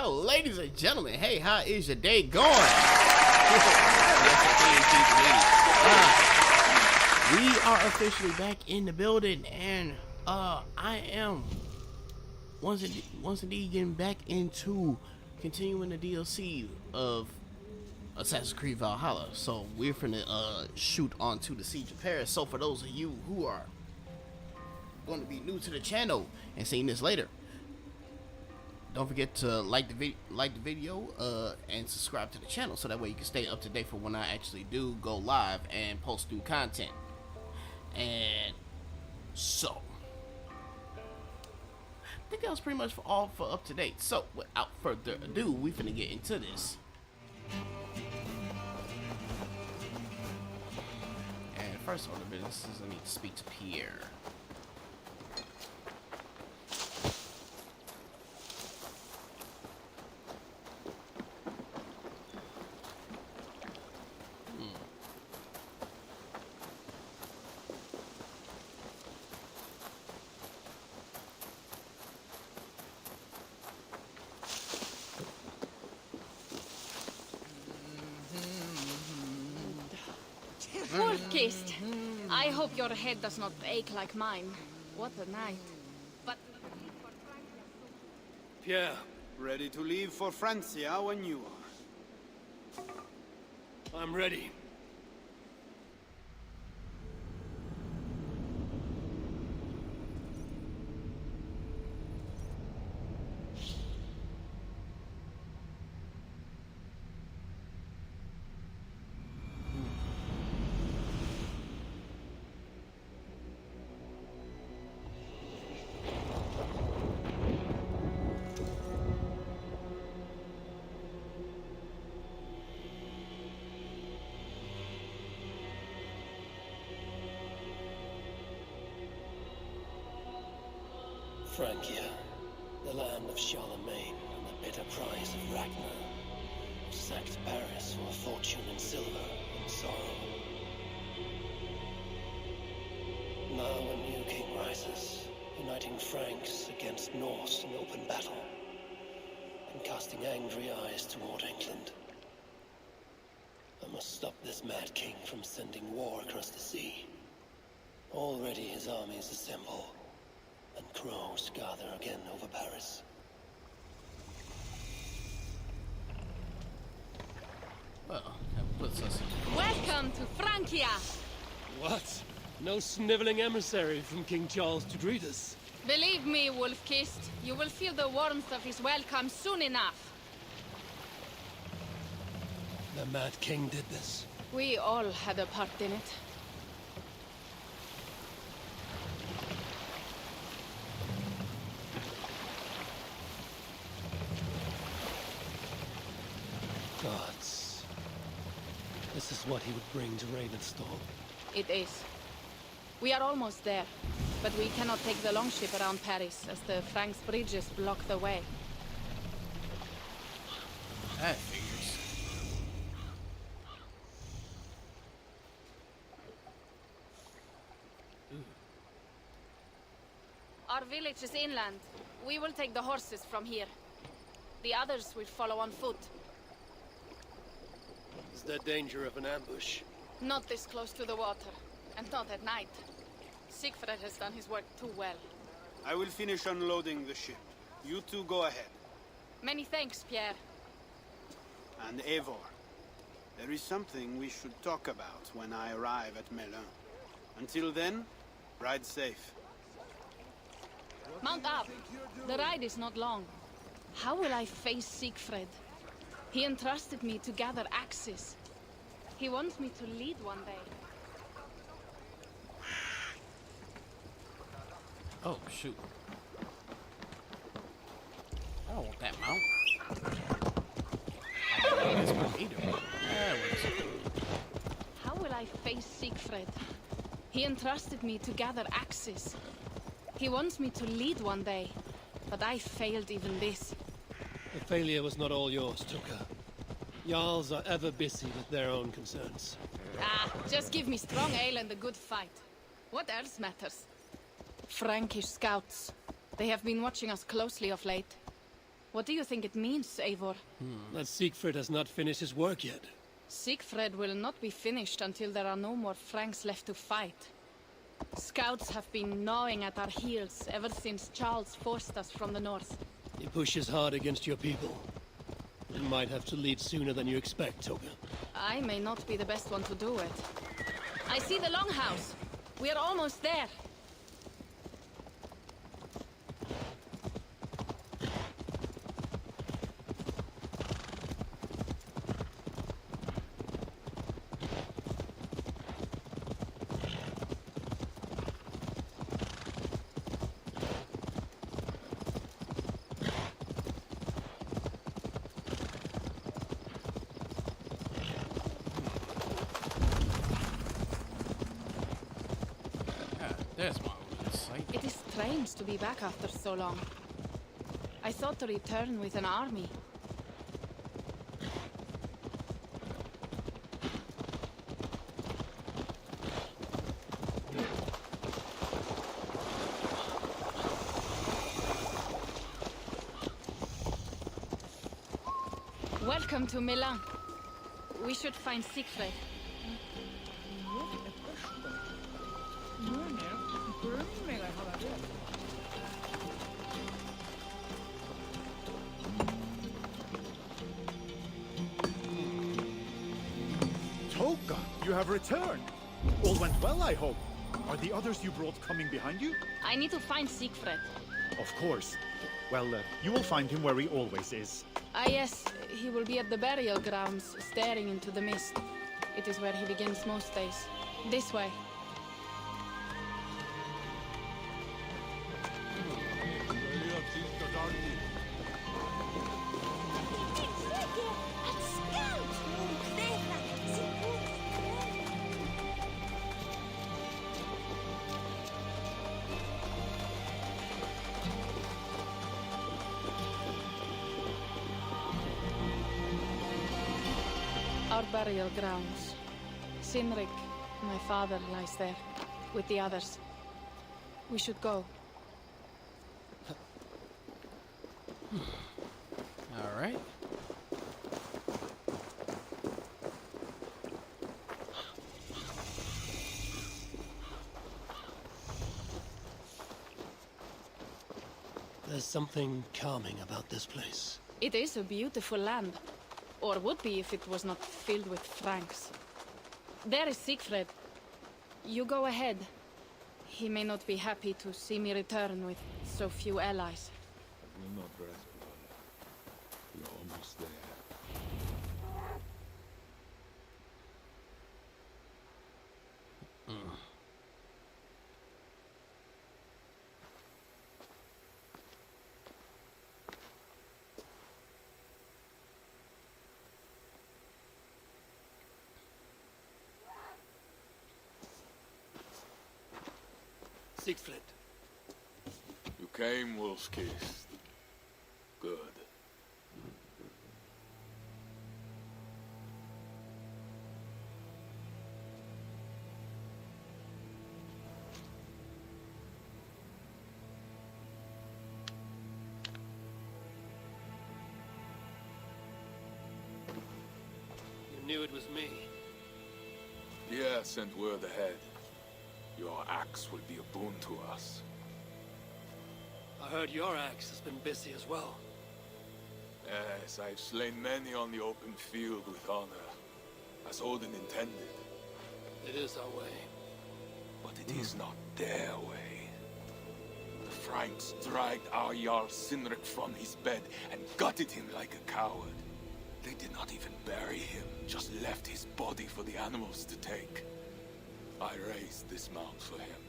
Well, ladies and gentlemen, hey, how is your day going? We are officially back in the building, and I am once indeed getting back into continuing the DLC of Assassin's Creed Valhalla. So we're finna shoot onto the Siege of Paris. So for those of you who are going to be new to the channel and seeing this later, don't forget to like the video and subscribe to the channel, so that way you can stay up to date for when I actually do go live and post new content. And so I think that was pretty much all for up to date. So without further ado, we finna get into this. And first order of business is I need to speak to Pierre. Wolf-kissed. I hope your head does not ache like mine. What a night. But Pierre, Ready to leave for Francia when you are. I'm ready. Francia, the land of Charlemagne and the bitter prize of Ragnar, who sacked Paris for a fortune in silver and sorrow. Now a new king rises, uniting Franks against Norse in open battle, and casting angry eyes toward England. I must stop this mad king from sending war across the sea. Already his armies assemble, and crows gather again over Paris. Well, that puts us in. welcome to Francia. What? No sniveling emissary from King Charles to greet us? Believe me, Wolf-kissed, you will feel the warmth of his welcome soon enough. The Mad King did this. We all had a part in it. Gods. This is what he would bring to Ravenstorm. It is. We are almost there, but we cannot take the longship around Paris as the Franks bridges block the way. That figures. Our village is inland. We will take the horses from here. The others will follow on foot. Is there danger of an ambush? Not this close to the water, and not at night. Siegfried has done his work too well. I will finish unloading the ship. You two go ahead. Many thanks, Pierre. And Eivor, there is something we should talk about when I arrive at Melun. Until then, ride safe. Mount up. The ride is not long. How will I face Siegfried? He entrusted me to gather axes. He wants me to lead one day. Oh, shoot. I don't want that mount. It's my leader. There it is. How will I face Siegfried? He entrusted me to gather axes. He wants me to lead one day, but I failed even this. The failure was not all yours, Tuka. Jarls are ever busy with their own concerns. Ah, just give me strong ale and a good fight. What else matters? Frankish scouts. They have been watching us closely of late. What do you think it means, Eivor? That Siegfried has not finished his work yet. Siegfried will not be finished until there are no more Franks left to fight. Scouts have been gnawing at our heels ever since Charles forced us from the north. He pushes hard against your people. You might have to lead sooner than you expect, Toga. I may not be the best one to do it. I see the longhouse. We are almost there. There's my own sight. It is strange to be back after so long. I thought to return with an army. Welcome to Milan. We should find Siegfried. Toka, you have returned. All went well, I hope. Are the others you brought coming behind you? I need to find Siegfried. Of course. Well, you will find him where he always is. Ah yes, he will be at the burial grounds, staring into the mist. It is where he begins most days. This way. Our burial grounds. Sinrik, my father, lies there, with the others. We should go. All right. There's something calming about this place. It is a beautiful land. Or would be if it was not filled with Franks. There is Siegfried. You go ahead. He may not be happy to see me return with so few allies. Will not rest, Valhalla. We're almost there. Siegfried. You came, wolf-kissed. Good. You knew it was me. Yeah, sent word ahead. Your axe will be a boon to us. I heard your axe has been busy as well. Yes, I've slain many on the open field with honor, as Odin intended. It is our way. But it is not their way. The Franks dragged our Jarl Sinrik from his bed and gutted him like a coward. They did not even bury him, just left his body for the animals to take. I raised this mount for him.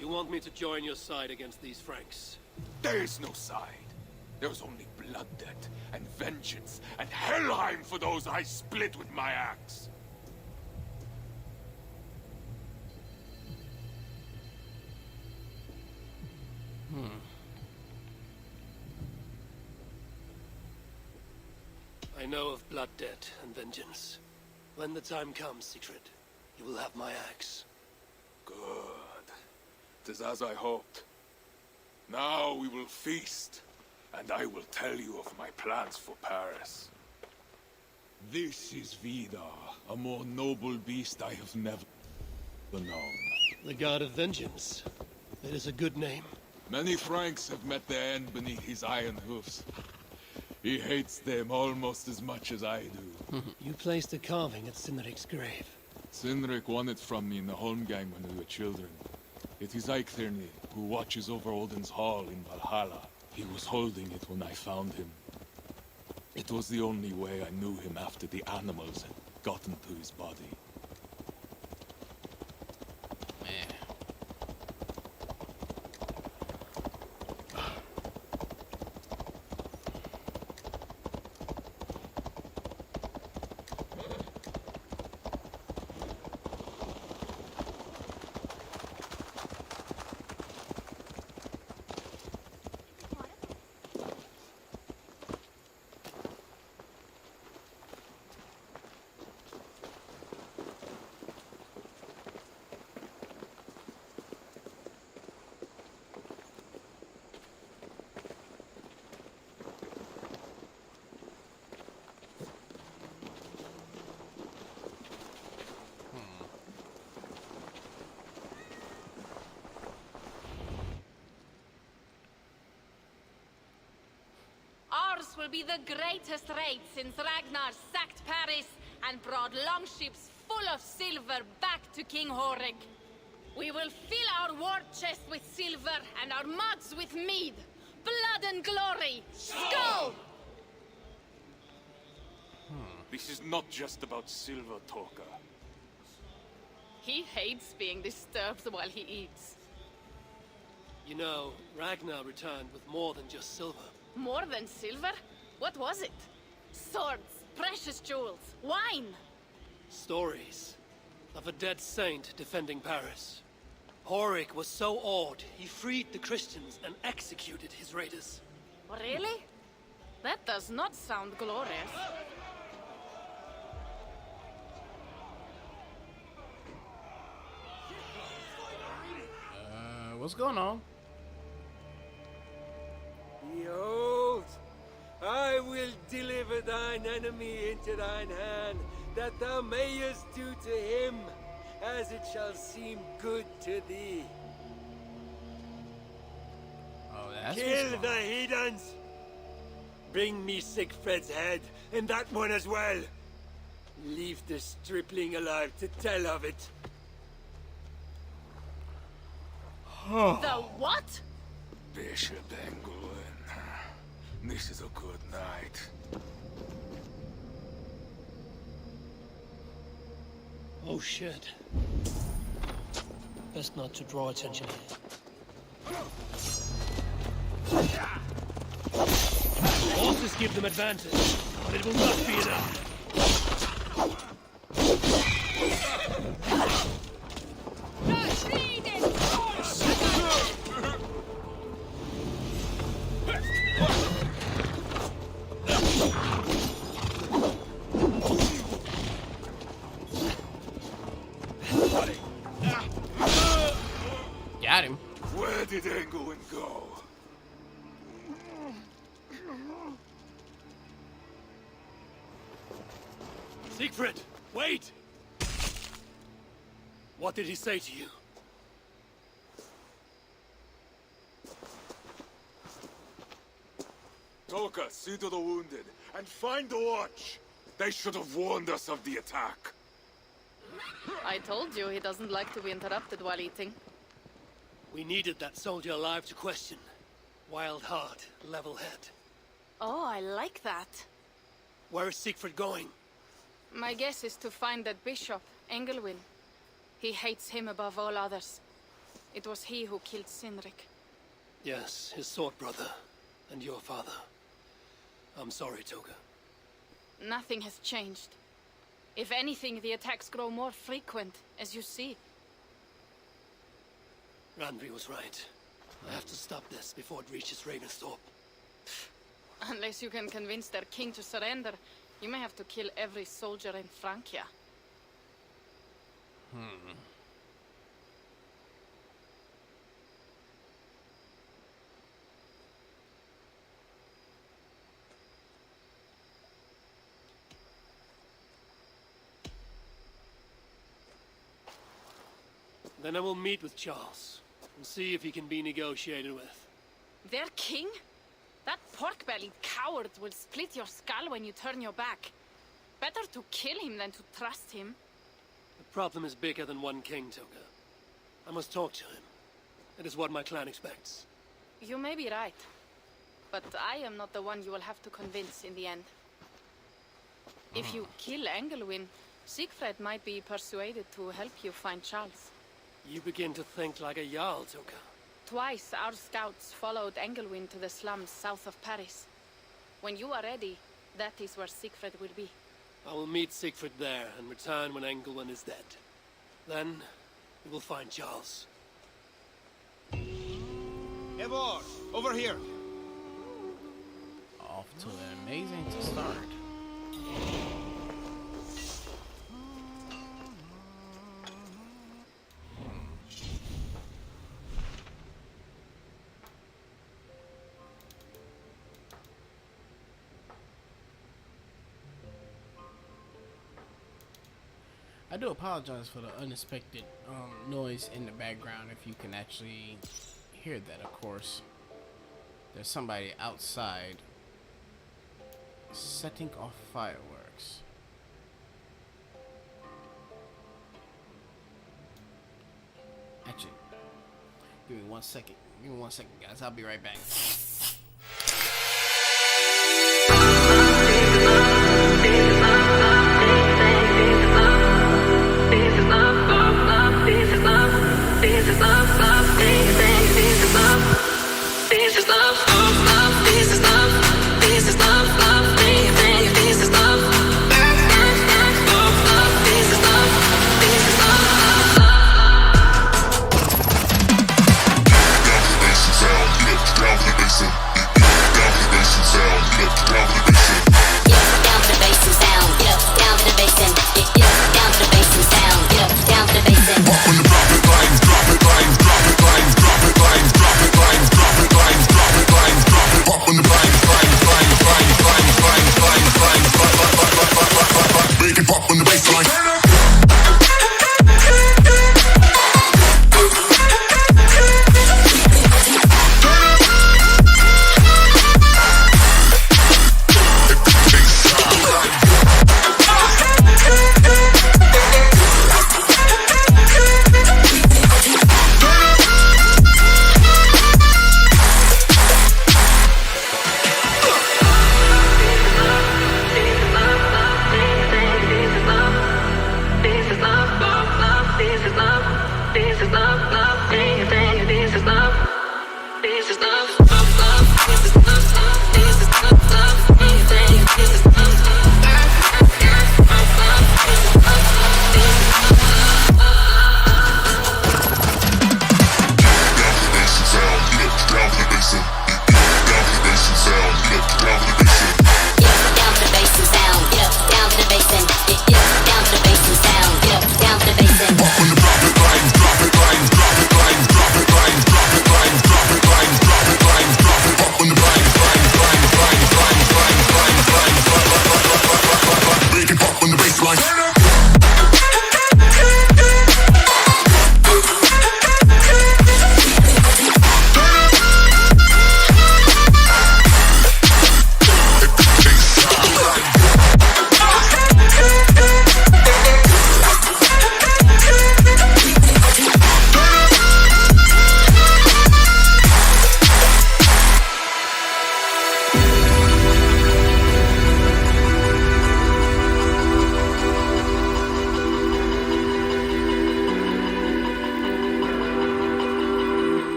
You want me to join your side against these Franks? There is no side. There is only blood debt and vengeance and Helheim for those I split with my axe. I know of blood debt and vengeance. When the time comes, Siegfried, you will have my axe. Good. 'Tis as I hoped. Now we will feast. and I will tell you of my plans for Paris. This is Vidar, a more noble beast I have never known. The God of Vengeance. It is a good name. Many Franks have met their end beneath his iron hoofs. He hates them almost as much as I do. You placed a carving at Cynric's grave. Cynric won it from me in the Holmgang when we were children. It is Eiktherni, who watches over Odin's Hall in Valhalla. He was holding it when I found him. It was the only way I knew him after the animals had gotten to his body. Man. Ours will be the greatest raid since Ragnar sacked Paris and brought longships full of silver back to King Horik. We will fill our war chest with silver and our mugs with mead. Blood and glory! Skull! This is not just about silver, Toka. He hates being disturbed while he eats. You know, Ragnar returned with more than just silver. More than silver? What was it? Swords, precious jewels, wine! Stories of a dead saint defending Paris. Horik was so awed, he freed the Christians and executed his raiders. Really? That does not sound glorious. What's going on? Behold, I will deliver thine enemy into thine hand, that thou mayest do to him as it shall seem good to thee. Oh, that's Kill what's the going on. heathens! Bring me Sigfred's head, and that one as well. Leave the stripling alive to tell of it. The what? Bishop England. This is a good night. Oh shit. Best not to draw attention here. Horses give them advantage, but it will not be enough. Got him. Where did England go? Siegfried, wait! What did he say to you? Toka, see to the wounded, and find the watch. They should have warned us of the attack. I told you he doesn't like to be interrupted while eating. We needed that soldier alive to question. Wild heart, level head. Oh, I like that. Where is Siegfried going? My guess is to find that bishop, Engelwin. He hates him above all others. It was he who killed Cynric. Yes, his sword brother, and your father. I'm sorry, Toga. Nothing has changed. If anything, the attacks grow more frequent, as you see. Randvi was right. I have to stop this before it reaches Ravensthorpe. Unless you can convince their king to surrender, you may have to kill every soldier in Francia. Then I will meet with Charles and see if he can be negotiated with. Their king? That pork-bellied coward will split your skull when you turn your back. Better to kill him than to trust him. The problem is bigger than one king, Toka. I must talk to him. It is what my clan expects. You may be right. But I am not the one you will have to convince in the end. If you kill Engelwin, Siegfried might be persuaded to help you find Charles. You begin to think like a Jarl, Toka. Twice our scouts followed Engelwin to the slums south of Paris. When you are ready, that is where Siegfried will be. I will meet Siegfried there and return when Engelwin is dead. Then, we will find Charles. Eivor, over here. Off to an amazing start. I do apologize for the unexpected noise in the background. If you can actually hear that, of course. There's somebody outside setting off fireworks. Actually, give me 1 second. Give me 1 second, guys. I'll be right back.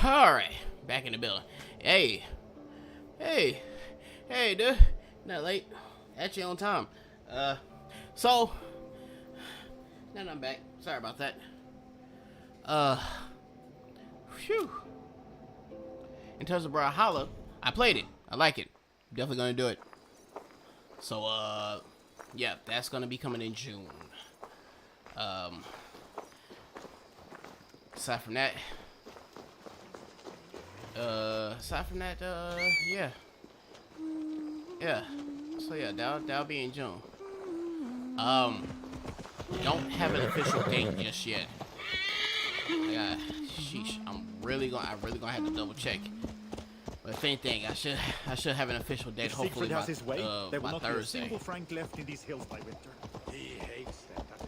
Alright, back in the building. Hey, dude. Not late. Actually on time. So, now I'm back. Sorry about that. Phew. in terms of Valhalla, I played it. I like it. Definitely gonna do it. So, yeah, that's gonna be coming in June. Aside from that, yeah. Yeah. So yeah, that'll be in June. Don't have an official date just yet. Sheesh, I really gonna have to double check. But if anything, I should have an official date. If Hopefully Siegfried has his way, there will by not be a Thursday. single Frank left in these hills by winter. He hates them. That is.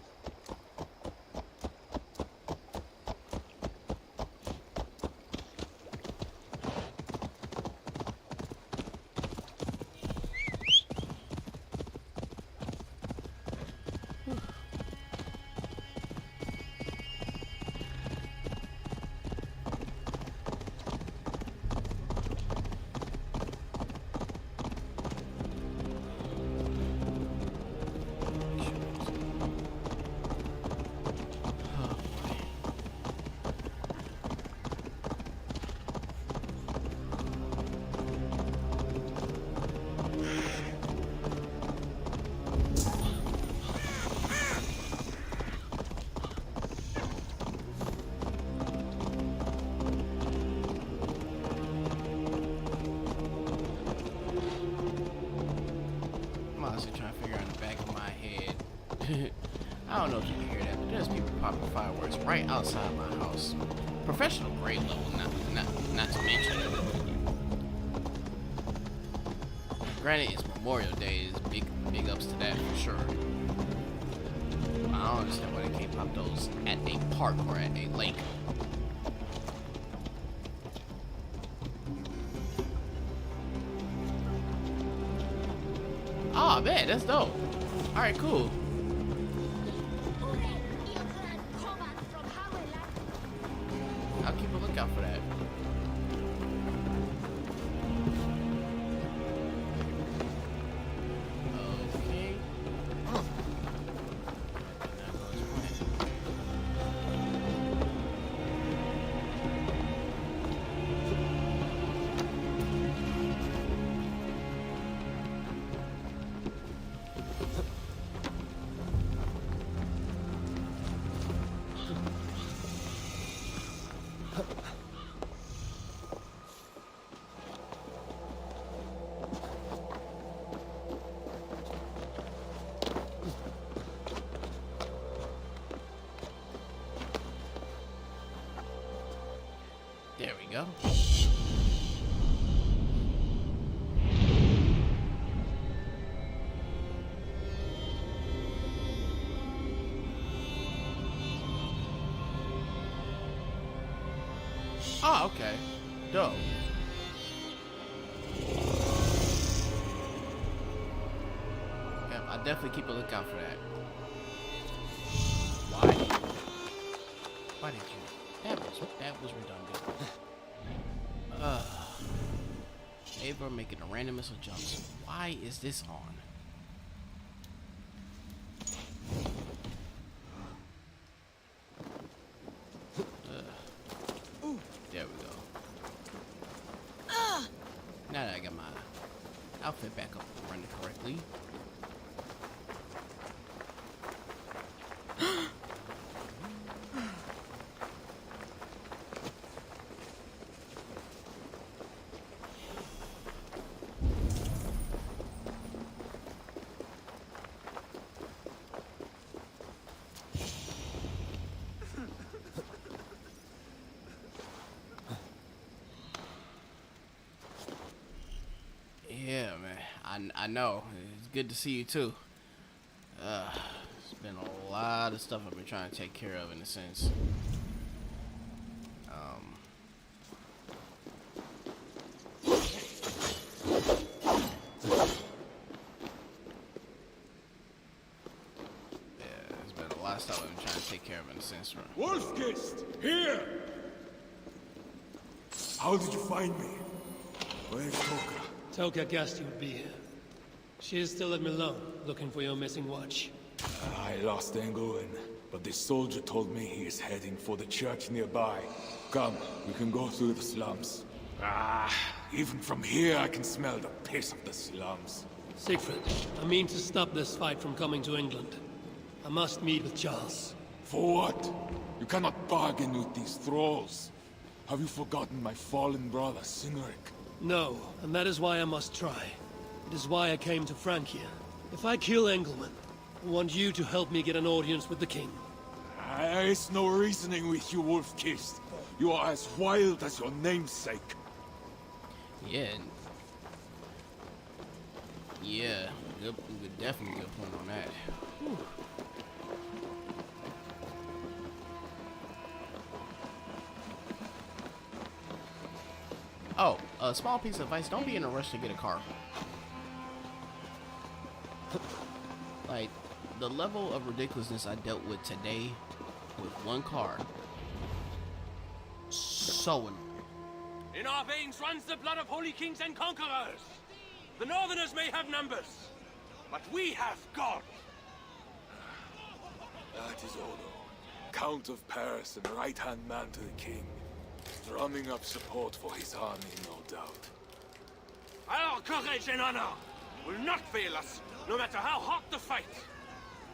I'm honestly trying to figure out in the back of my head. I don't know if you can hear that, but there's people popping fireworks right outside my house. Professional grade level, not to mention. Granted, it's Memorial Day. Is big ups to that for sure. I don't understand why they can't pop those at a park or at a lake. Oh, man, that's dope. Alright, cool. I'll keep a lookout for that. Okay. There goes one. There we go. Oh, okay. Dope. Yeah, I'll definitely keep a lookout for that. Why did you? That was redundant. Ava making a random missile jumps. Why is this on? There we go. Now that I got my outfit back up and running correctly. Yeah, man. I know. It's good to see you too. It's been a lot of stuff I've been trying to take care of in a sense. Yeah, there's been a lot of stuff I've been trying to take care of in a sense. Wolfgist, here! How did you find me? Where's Toka? Toka guessed you would be here. She is still at Milan, looking for your missing watch. I lost Engelin, but this soldier told me he is heading for the church nearby. Come, we can go through the slums. Ah, even from here I can smell the piss of the slums. Siegfried, I mean to stop this fight from coming to England. I must meet with Charles. For what? You cannot bargain with these thralls. Have you forgotten my fallen brother, Cynric? No, and that is why I must try. It is why I came to Francia. If I kill Engelman, I want you to help me get an audience with the king. There is no reasoning with you, Wolf-Kissed. You are as wild as your namesake. Yeah. Yeah, good, definitely good point on that. Whew. Oh, a small piece of advice, don't be in a rush to get a car. Like, the level of ridiculousness I dealt with today with one car. So annoying. In our veins runs the blood of holy kings and conquerors. The Northerners may have numbers, but we have God. That is Odo, Count of Paris and right-hand man to the king. Drumming up support for his army, no doubt. Our courage and honor will not fail us, no matter how hot the fight.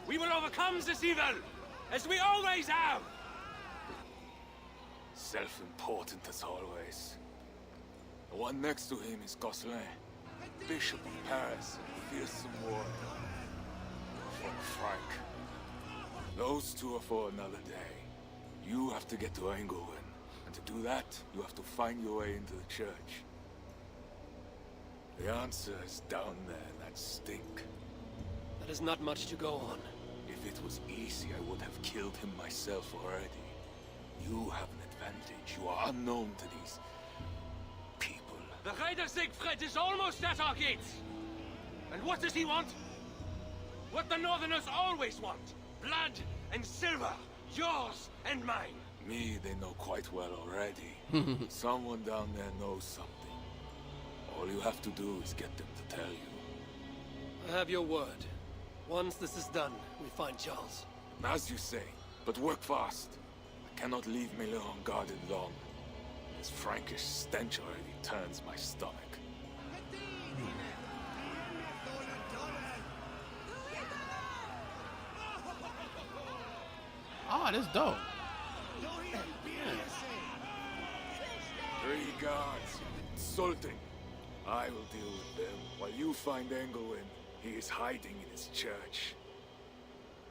We will overcome this evil, as we always have. Self-important as always. The one next to him is Gosselin, Bishop of Paris, and fearsome warrior. From Frank. Those two are for another day. You have to get to Engelwin. And to do that, you have to find your way into the church. The answer is down there in that stink. That is not much to go on. If it was easy, I would have killed him myself already. You have an advantage. You are unknown to these people. The Raider Siegfried is almost at our gates. And what does he want? What the Northerners always want. Blood and silver. Yours and mine. Me, they know quite well already. Someone down there knows something. All you have to do is get them to tell you. I have your word. Once this is done, we find Charles. As you say, but work fast. I cannot leave Melun unguarded long. This Frankish stench already turns my stomach. Oh, that's dope. 3 guards. Insulting. I will deal with them while you find Engelwin. He is hiding in his church.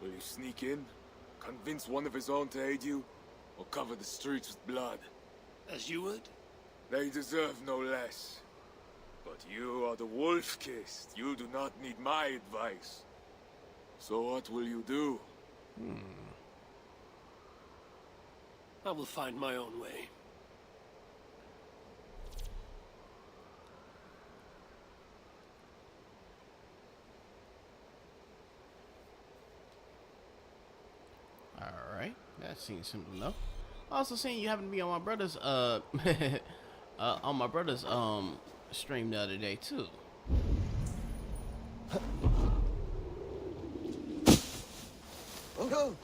Will you sneak in? Convince one of his own to aid you? Or cover the streets with blood? As you would? They deserve no less. But you are the Wolf-Kissed. You do not need my advice. So what will you do? I will find my own way. Alright, that seems simple enough. Also seeing you happen to be on my brother's stream the other day too. Odo!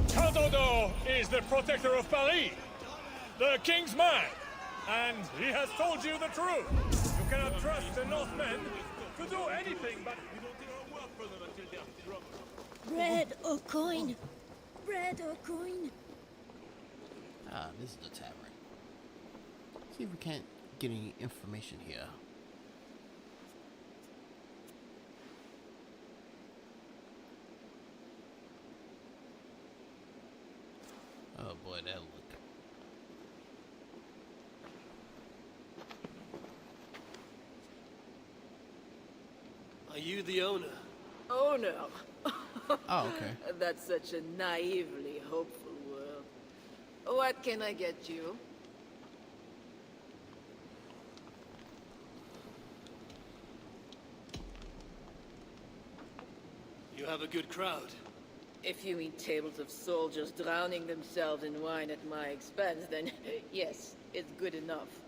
Count Odo is the protector of Paris, the king's man, and he has told you the truth. You cannot trust the Northmen to do anything but... Bread or coin? Bread or coin? Ah, this is the tavern. See if we can't get any information here. Oh boy, that look. Are you the owner? Oh no. Oh, okay. That's such a naively hopeful world. What can I get you? You have a good crowd. If you mean tables of soldiers drowning themselves in wine at my expense, then yes, it's good enough.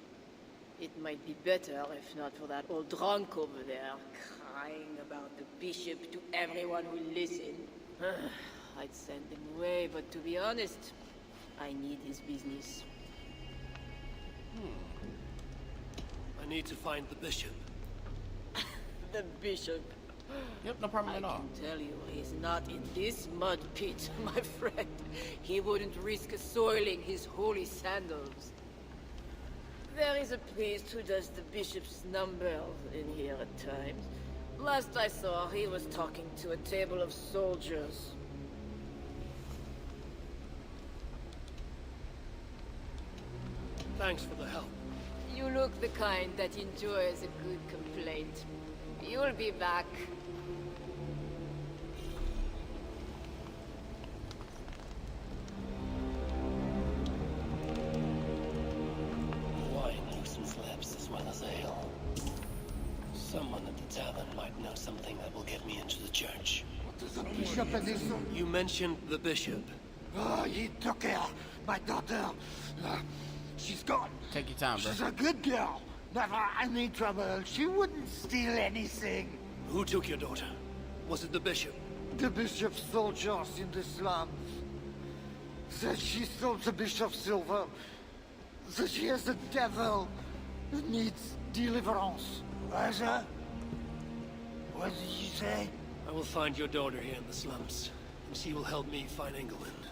It might be better if not for that old drunk over there, crying about the bishop to everyone who listened. I'd send him away, but to be honest, I need his business. I need to find the bishop. The bishop. Yep, no problem at I all. can tell you, he's not in this mud pit, my friend. He wouldn't risk soiling his holy sandals. There is a priest who does the bishop's numbers in here at times. Last I saw, he was talking to a table of soldiers. Thanks for the help. You look the kind that enjoys a good complaint. You'll be back. Wine loosens lips as well as ale. Someone at the tavern might know something that will get me into the church. Bishop and his son. You mentioned the bishop. Oh, he took her. My daughter. She's gone. Take your time, bro. She's a good girl. Never any trouble. She wouldn't steal anything. Who took your daughter? Was it the bishop? The bishop's soldiers in the slums. Says she stole the bishop's silver. Says she has a devil who needs deliverance. What did you say? I will find your daughter here in the slums, and she will help me find England.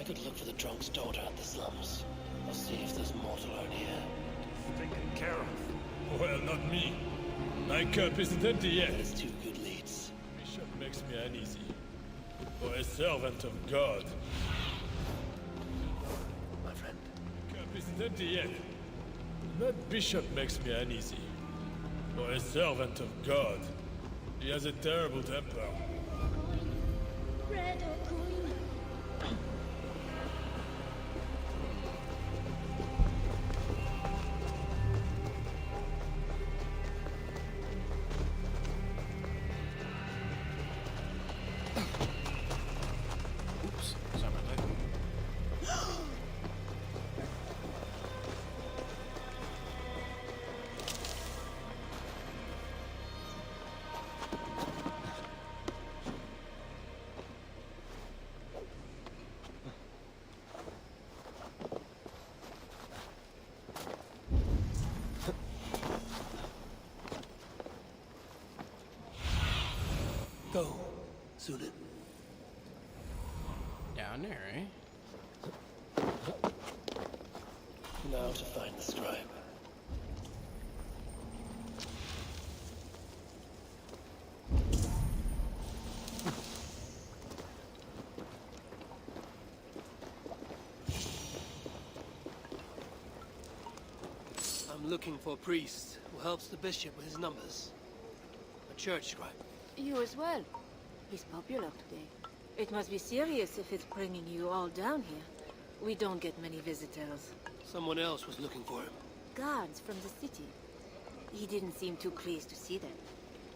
I could look for the drunk's daughter in the slums. I'll see if there's mortal around here. Taken care of. Well, not me. My cup isn't empty yet. There's two good leads. Bishop makes me uneasy. For a servant of God. My friend. Cup isn't empty yet. That bishop makes me uneasy. For a servant of God. He has a terrible temper. Red O'Coin. Oops, sorry about that. Go, Sulit. Down there, eh? Now to find the scribe. I'm looking for a priest who helps the bishop with his numbers. A church scribe. You as well. He's popular today. It must be serious if it's bringing you all down here. We don't get many visitors. Someone else was looking for him. Guards from the city. He didn't seem too pleased to see them.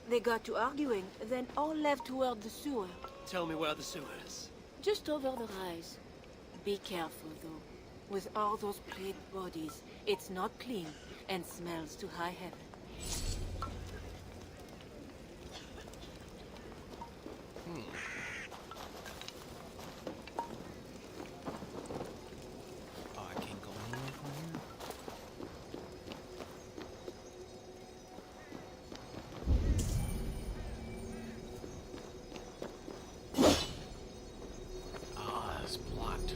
They got to arguing, then all left toward the sewer. Tell me where the sewer is. Just over the rise. Be careful, though. With all those plague bodies, it's not clean and smells to high heaven. Oh, I can't go anywhere from here. Ah, it's blocked.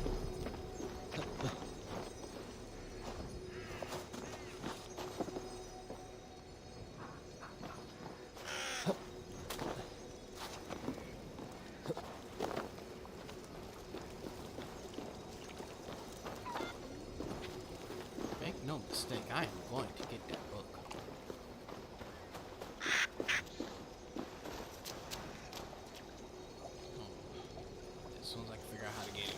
Make no mistake, I am going to get that book. As soon as I can figure out how to get it.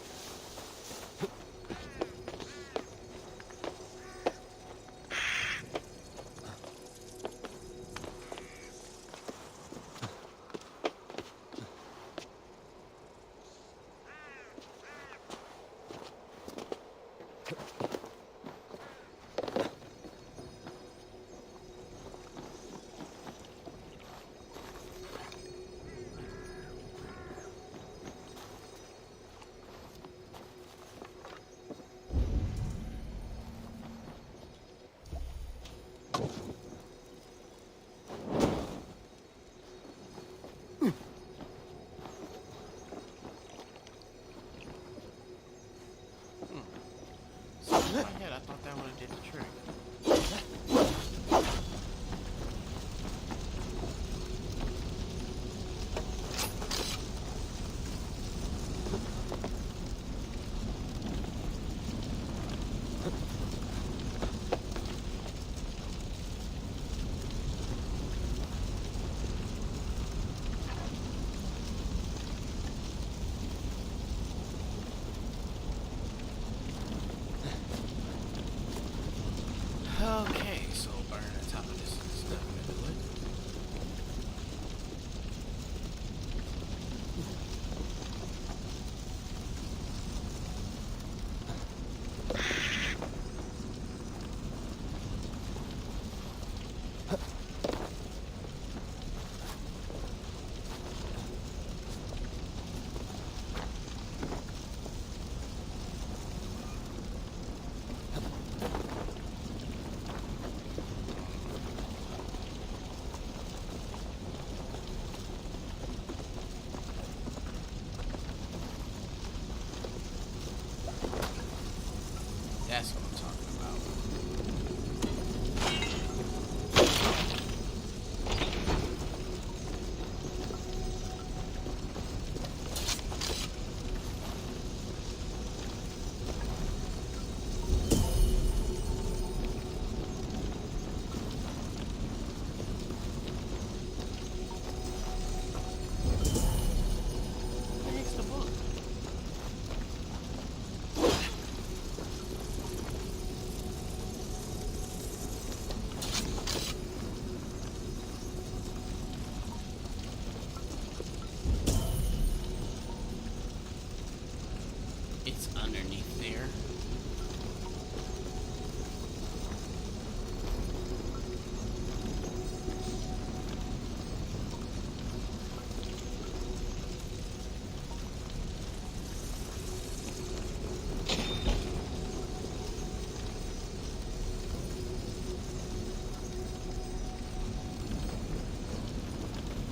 underneath there.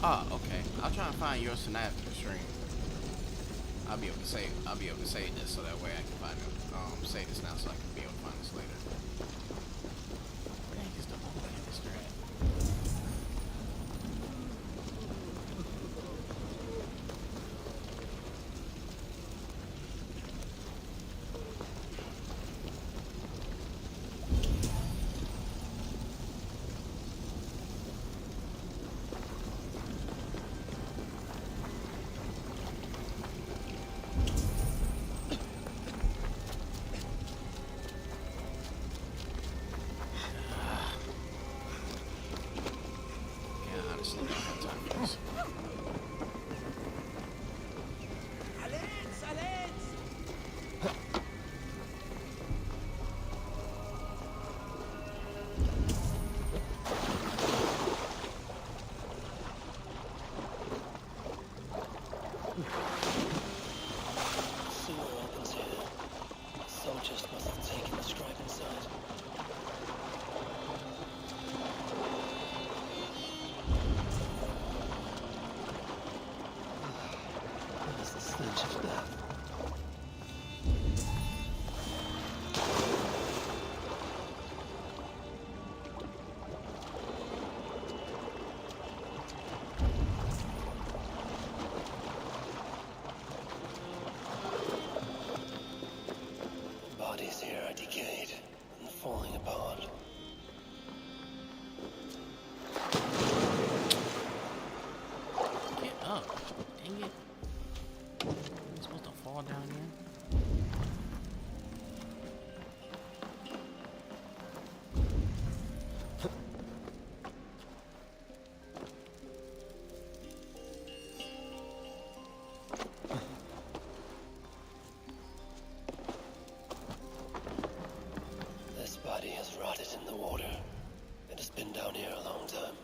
Oh, okay. I'll try and find your synapse stream. I'll be able to save this so that way I can find it. Save this now so I can be able to find this later. Where the heck is the old canister at? Bodies here are decayed and falling apart. Get up. Dang it. I'm supposed to fall down here. Body has rotted in the water. It has been down here a long time.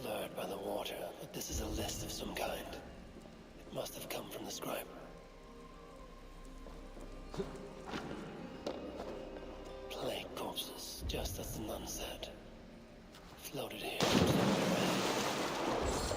Blurred by the water, but this is a list of some kind. It must have come from the scribe. Plague corpses, just as the nun said. Floated here from somewhere else.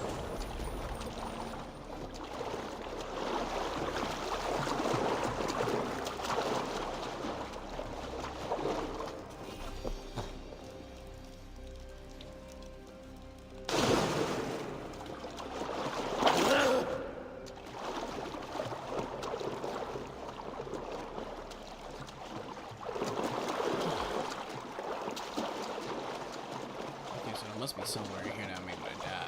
Must be somewhere in here that I'm able to dive.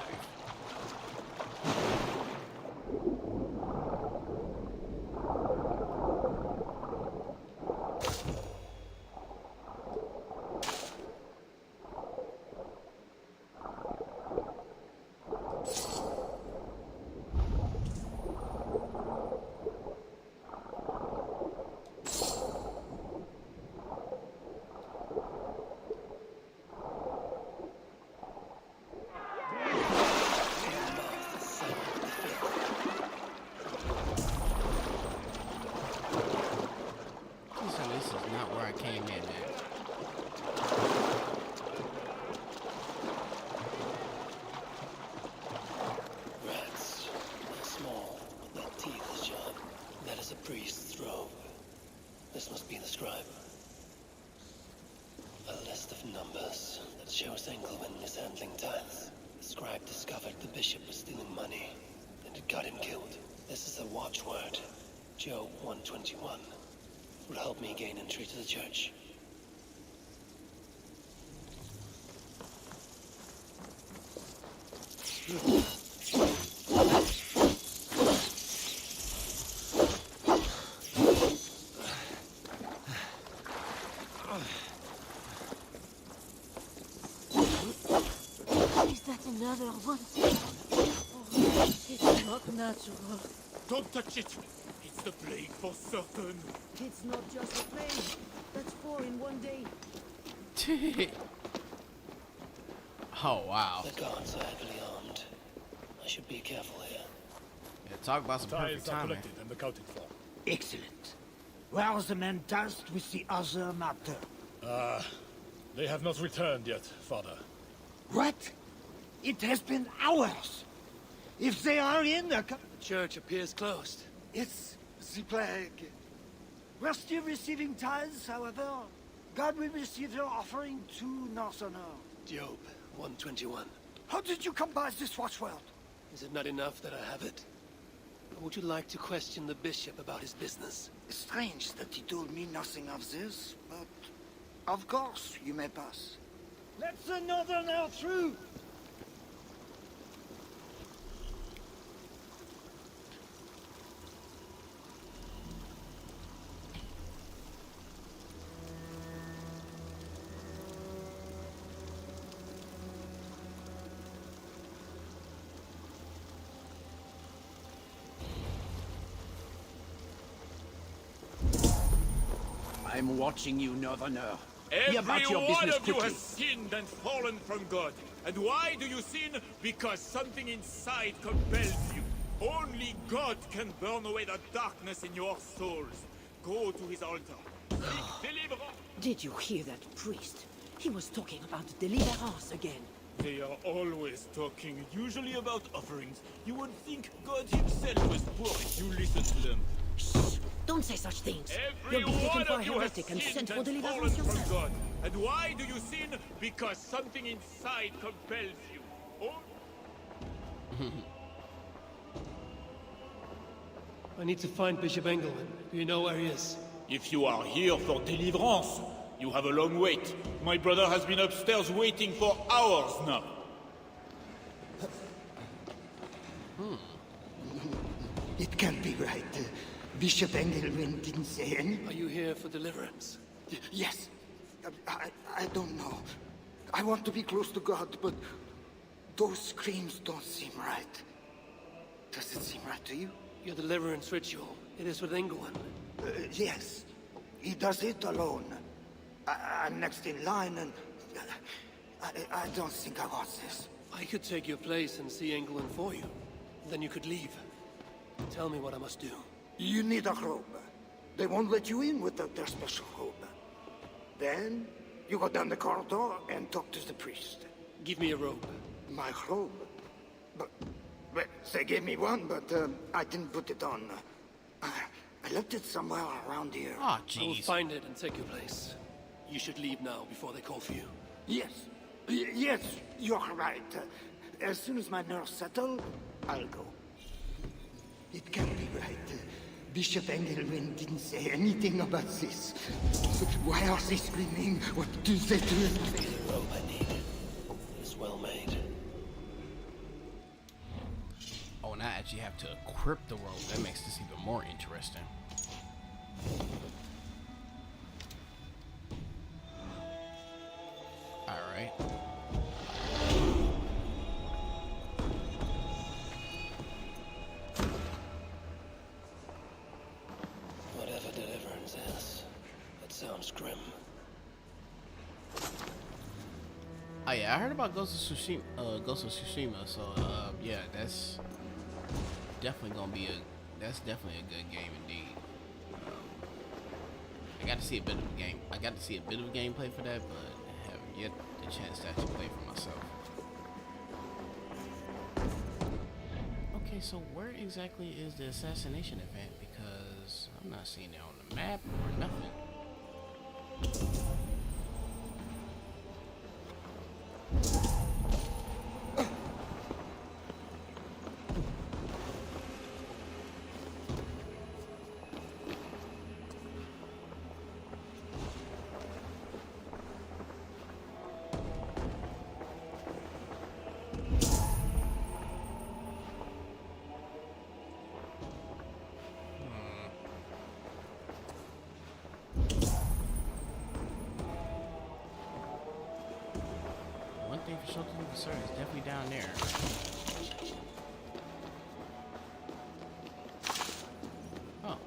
Priest's robe. This must be the scribe. A list of numbers that shows Engelman mishandling tithes. The scribe discovered the bishop was stealing money, and it got him killed. This is a watchword. Job 121. Would help me gain entry to the church. Another one. Oh, it's not natural. Don't touch it! It It's the plague for certain. It's not just a plague. That's 4 in one day. Oh wow. The guards are heavily armed. I should be careful here. Yeah, talk about some perfect Ties are timing. collected and accounted for. Excellent. Where are the men tasked with the other matter? They have not returned yet, Father. What? It has been hours. If they are in the... The church appears closed. It's the plague. We're still receiving tithes, however. God will receive your offering to Northerner. Job 121. How did you come by this watchword? Is it not enough that I have it? Or would you like to question the bishop about his business? Strange that he told me nothing of this, but... Of course, you may pass. Let the Northerner through! I'm watching you, Northerner. Be Every about your one business of you quickly. has sinned and fallen from God. And why do you sin? Because something inside compels you. Only God can burn away the darkness in your souls. Go to his altar. Seek deliverance. Did you hear that priest? He was talking about deliverance again. They are always talking, usually about offerings. You would think God himself was poor if you listen to them. Shh! Don't say such things. Every You'll be taken one for a of you has heretic and sinned sent for and deliverance fallen from yourself. God. And why do you sin? Because something inside compels you. Oh. I need to find Bishop Engelman. Do you know where he is? If you are here for deliverance, you have a long wait. My brother has been upstairs waiting for hours now. It can't be right. Bishop Engelman didn't say anything. Are you here for deliverance? Yes. I don't know. I want to be close to God, but those screams don't seem right. Does it seem right to you? Your deliverance ritual. It is with Engelman. Yes. He does it alone. I'm next in line, and I don't think I want this. I could take your place and see Engelman for you. Then you could leave. Tell me what I must do. You need a robe. They won't let you in without their special robe. Then, you go down the corridor and talk to the priest. Give me a robe. My robe? But they gave me one, but I didn't put it on. I left it somewhere around here. Ah, I will jeez. find it and take your place. You should leave now before they call for you. Yes. Yes, you're right. As soon as my nerves settle, I'll go. It can't be right. Bishop Engelman didn't say anything about this. Why are they screaming? What do they do? The robe I need is well made. Oh, and I actually have to equip the robe. That makes this even more interesting. Alright. Whatever deliverance is, it sounds grim. Oh yeah, I heard about Ghost of Tsushima, so yeah, that's definitely gonna be that's definitely a good game indeed. I got to see a bit of a game. I got to see a bit of gameplay for that, but I haven't yet the chance to actually play for myself. Okay, so where exactly is the assassination event? Because I'm not seeing it on the map or nothing. One thing for sure to be concerned is definitely down there. Oh.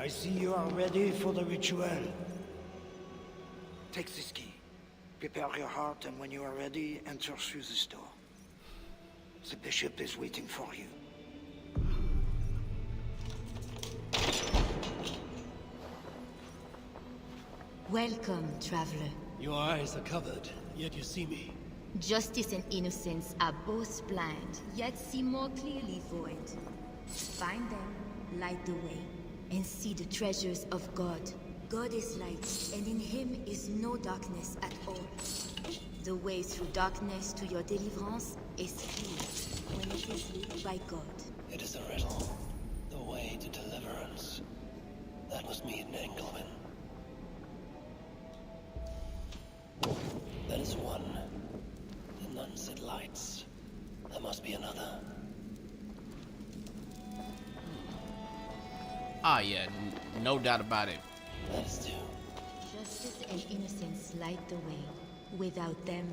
I see you are ready for the ritual. Take this key. Prepare your heart, and when you are ready, enter through this door. The bishop is waiting for you. Welcome, traveler. Your eyes are covered, yet you see me. Justice and innocence are both blind, yet see more clearly for it. Find them, light the way, and see the treasures of God. God is light, and in him is no darkness at all. The way through darkness to your deliverance is clear when it is lit by God. It is a riddle. The way to deliverance. That was me in Engelman. That is one. The nun said lights. There must be another. Ah, yeah, no doubt about it. That is two. Justice and innocence light the way. Without them,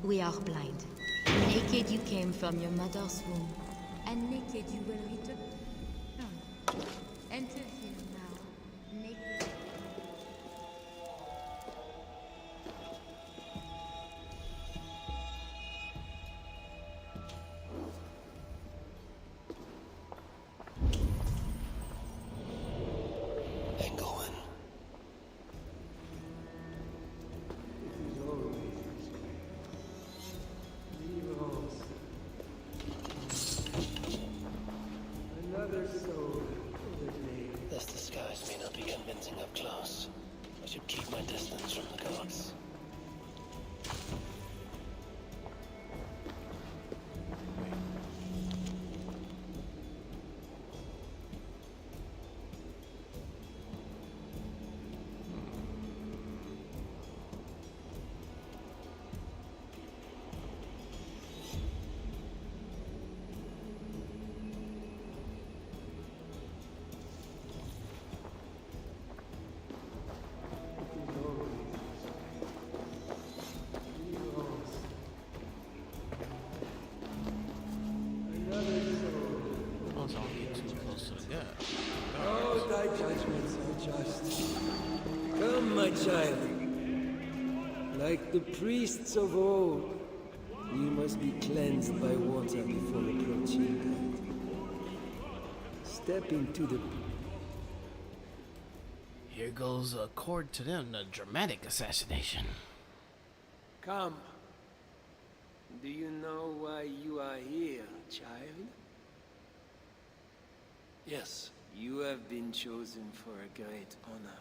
we are blind. Naked you came from your mother's womb, and naked you will return. Enter here now, naked. Engelman. Another soul. This disguise may not be convincing up close. I should keep my distance from the gods. Don't get too close to the God. Oh, thy judgments are just. Come, my child. Like the priests of old, you must be cleansed by water before approaching God. Step into the... Here goes, according to them, the dramatic assassination. Come. Do you know why you are here, child? Yes. You have been chosen for a great honor.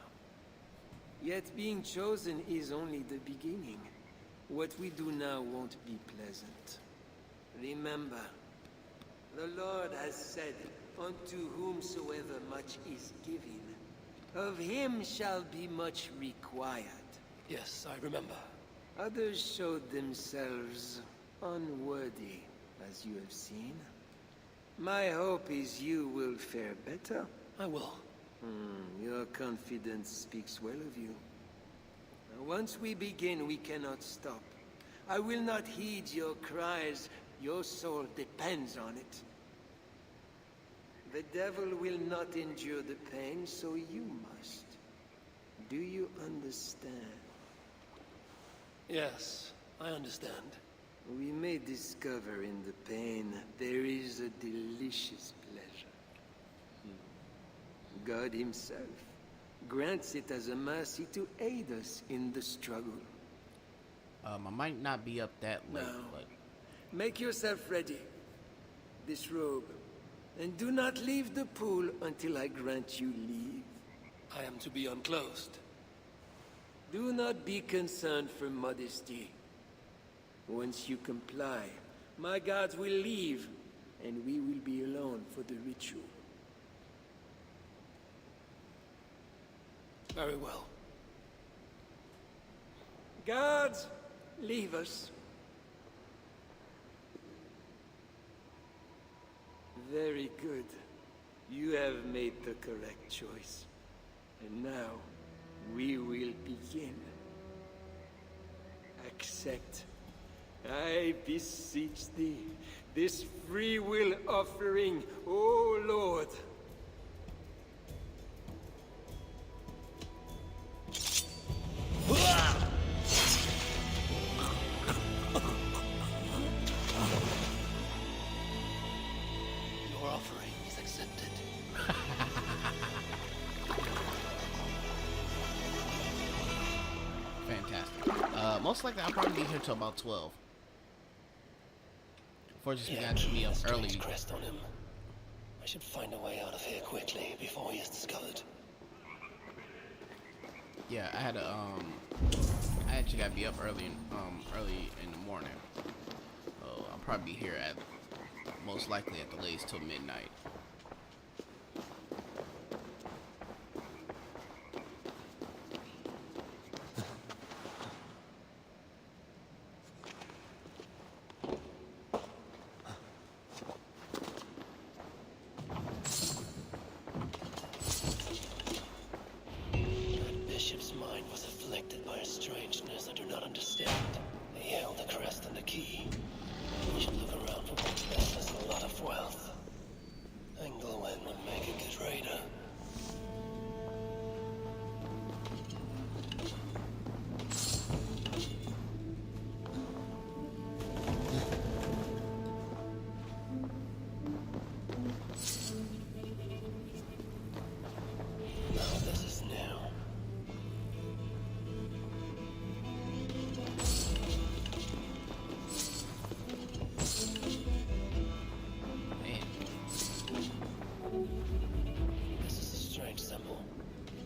Yet being chosen is only the beginning. What we do now won't be pleasant. Remember, the Lord has said, unto whomsoever much is given, of him shall be much required. Yes, I remember. Others showed themselves unworthy, as you have seen. My hope is you will fare better. I will. Your confidence speaks well of you. Once we begin, we cannot stop. I will not heed your cries. Your soul depends on it. The devil will not endure the pain, so you must. Do you understand? Yes, I understand. We may discover in the pain there is a delicious pleasure. God himself grants it as a mercy to aid us in the struggle. I might not be up that late, Now, but make yourself ready. Disrobe. And do not leave the pool until I grant you leave. I am to be unclothed. Do not be concerned for modesty. Once you comply, my guards will leave, and we will be alone for the ritual. Very well. Guards, leave us. Very good. You have made the correct choice. And now, we will begin. Accept, I beseech thee, this free will offering, O Lord. Fantastic. Most likely I'll probably be here till about 12. Unfortunately, Yeah, I got to be up a strange early. crest on him. I should find a way out of here quickly before he is discovered. Yeah, I had to I actually got to be up early in the morning. So I'll probably be here at most likely at the latest till midnight. That bishop's mind was afflicted by a strangeness I do not understand. He held the crest and the key. We should look around for what possesses a lot of wealth. Englewen would make a good raider. Now this is new. Man, This is a strange symbol.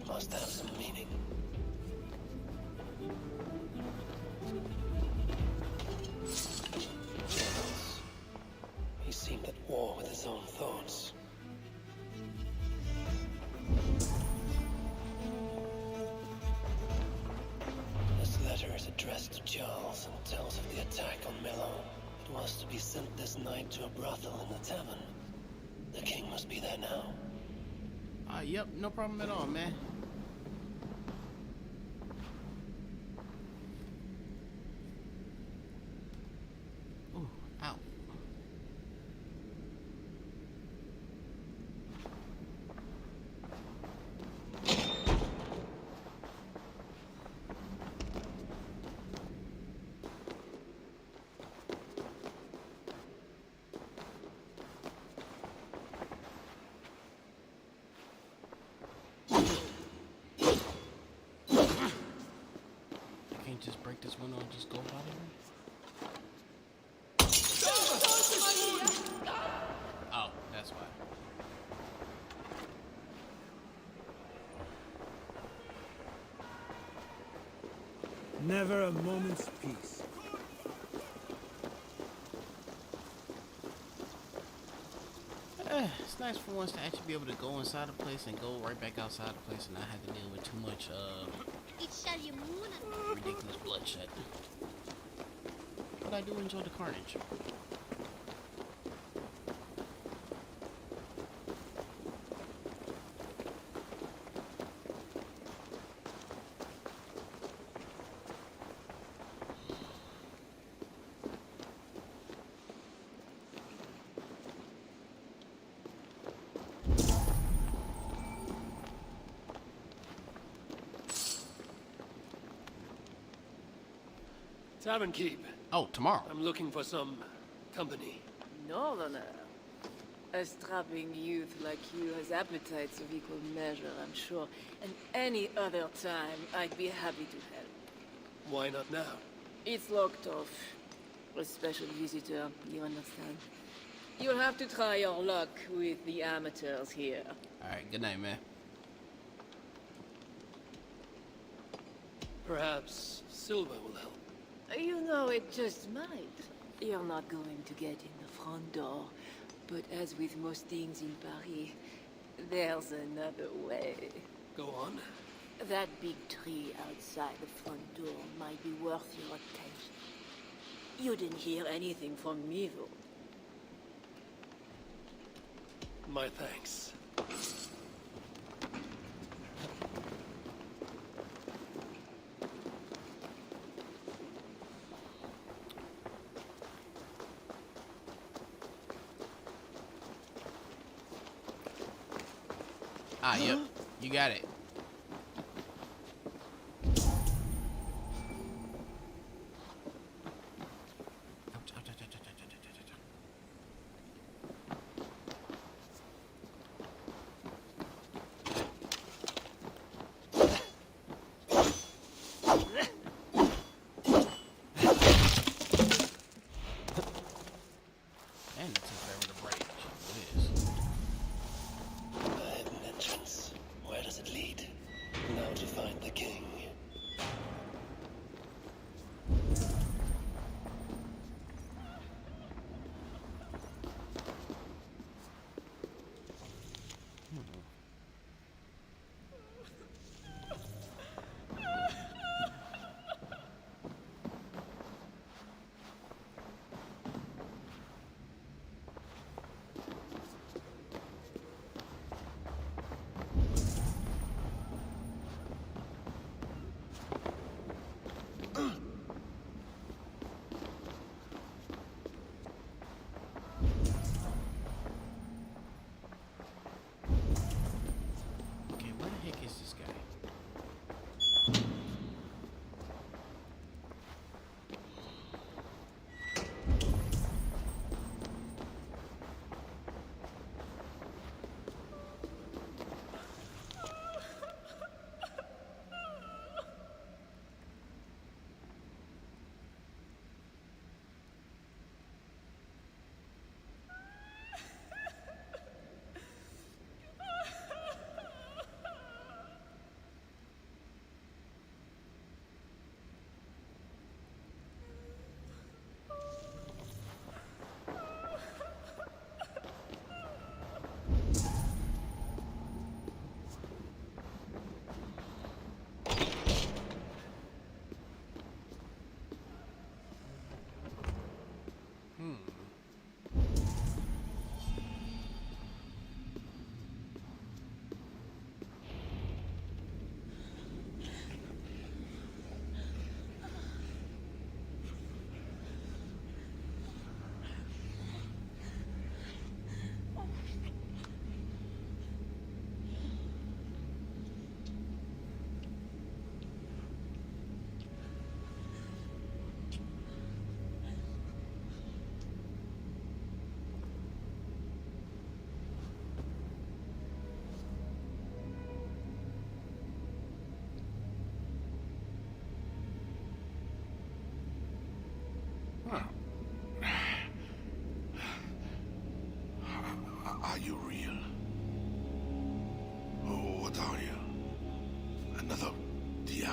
Must have some meaning. Journals. He seemed at war with his own thoughts. This letter is addressed to Charles and tells of the attack on Melon. It was to be sent this night to a brothel in the tavern. The king must be there now. yep, no problem at all, man. Ooh, ow. I can't just break this window and just go out of here? Oh, that's why. Never a moment's peace. It's nice for once to actually be able to go inside a place and go right back outside the place and not have to deal with too much ridiculous bloodshed. But I do enjoy the carnage. Tavern keep. Oh, tomorrow. I'm looking for some company. Northerner. A strapping youth like you has appetites of equal measure, I'm sure. And any other time, I'd be happy to help. Why not now? It's locked off. A special visitor, you understand. You'll have to try your luck with the amateurs here. Alright, good night, man. Perhaps Silva will help. You know, it just might. You're not going to get in the front door. But as with most things in Paris, there's another way. Go on. That big tree outside the front door might be worth your attention. You didn't hear anything from me, though. My thanks. Ah, yep. You got it. Ouch, ouch, ouch, ouch, ouch, ouch, ouch, ouch.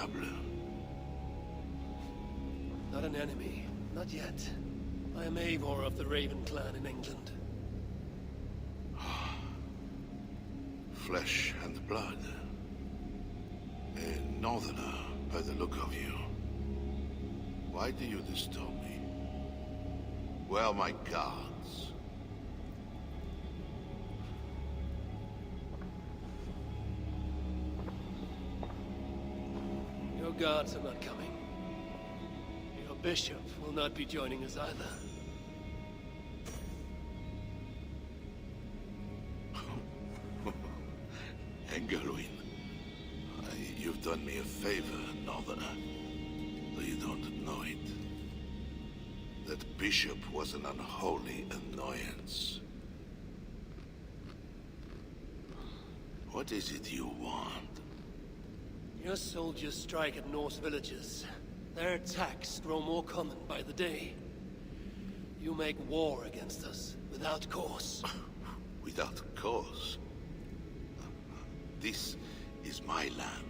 Diable? Not an enemy. Not yet. I am Eivor of the Raven clan in England. Flesh and blood. A northerner, by the look of you. Why do you disturb me? Where are my guards? Your guards are not coming. Your bishop will not be joining us either. Engelwin, you've done me a favor, northerner. Though you don't know it. That bishop was an unholy annoyance. What is it you want? Your soldiers strike at Norse villages. Their attacks grow more common by the day. You make war against us, without cause. Without cause? This is my land.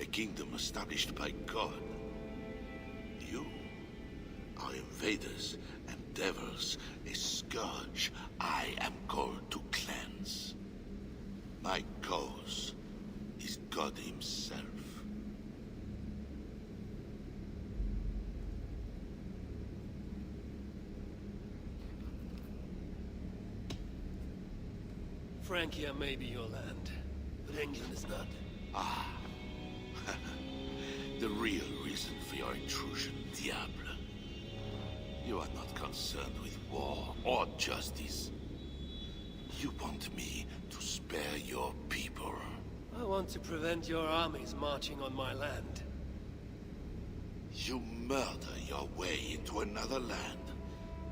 A kingdom established by God. You are invaders and devils, a scourge I am called to cleanse. My cause is God himself. Francia may be your land, but England is not. Ah. The real reason for your intrusion, Diable. You are not concerned with war or justice. You want me to spare your people. I want to prevent your armies marching on my land. You murder your way into another land.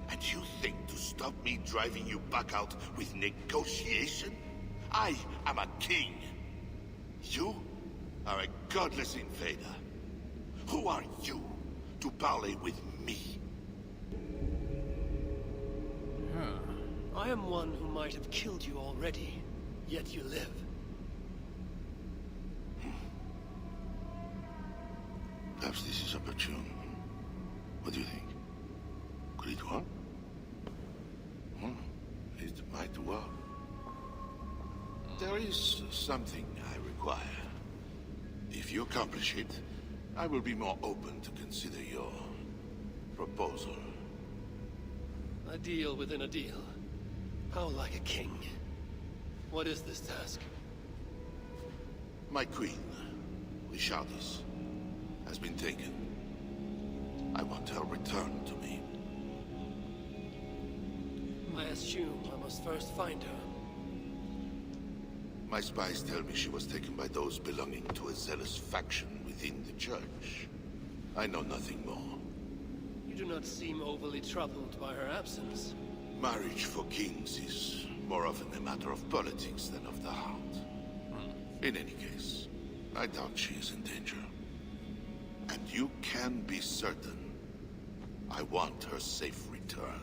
And you think to stop me driving you back out with negotiation? I am a king. You are a godless invader. Who are you to parley with me? I am one who might have killed you already, yet you live. Perhaps this is opportune. What do you think? Could it work? It might work. There is something I require. If you accomplish it, I will be more open to consider your proposal. A deal within a deal. How like a king. What is this task? My queen, Richardis, has been taken. I want her returned to me. I assume I must first find her. My spies tell me she was taken by those belonging to a zealous faction within the church. I know nothing more. You do not seem overly troubled by her absence. Marriage for kings is more often a matter of politics than of the heart. In any case, I doubt she is in danger. And you can be certain I want her safe return.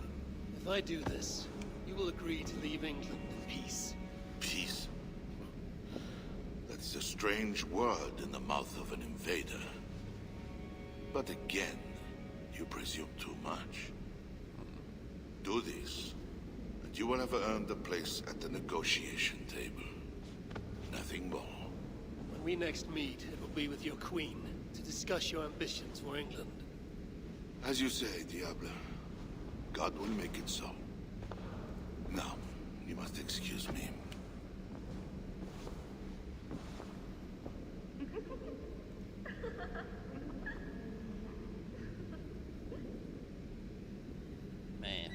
If I do this, you will agree to leave England in peace. Peace? That is a strange word in the mouth of an invader. But again, you presume too much. Do this, and you will have earned a place at the negotiation table. Nothing more. When we next meet, it will be with your queen, to discuss your ambitions for England. As you say, Diable. God will make it so. Now, you must excuse me. Man.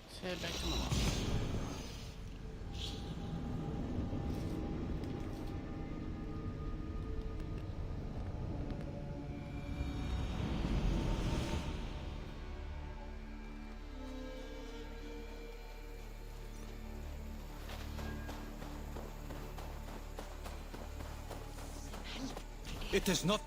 Let's head back to Milan. It is not.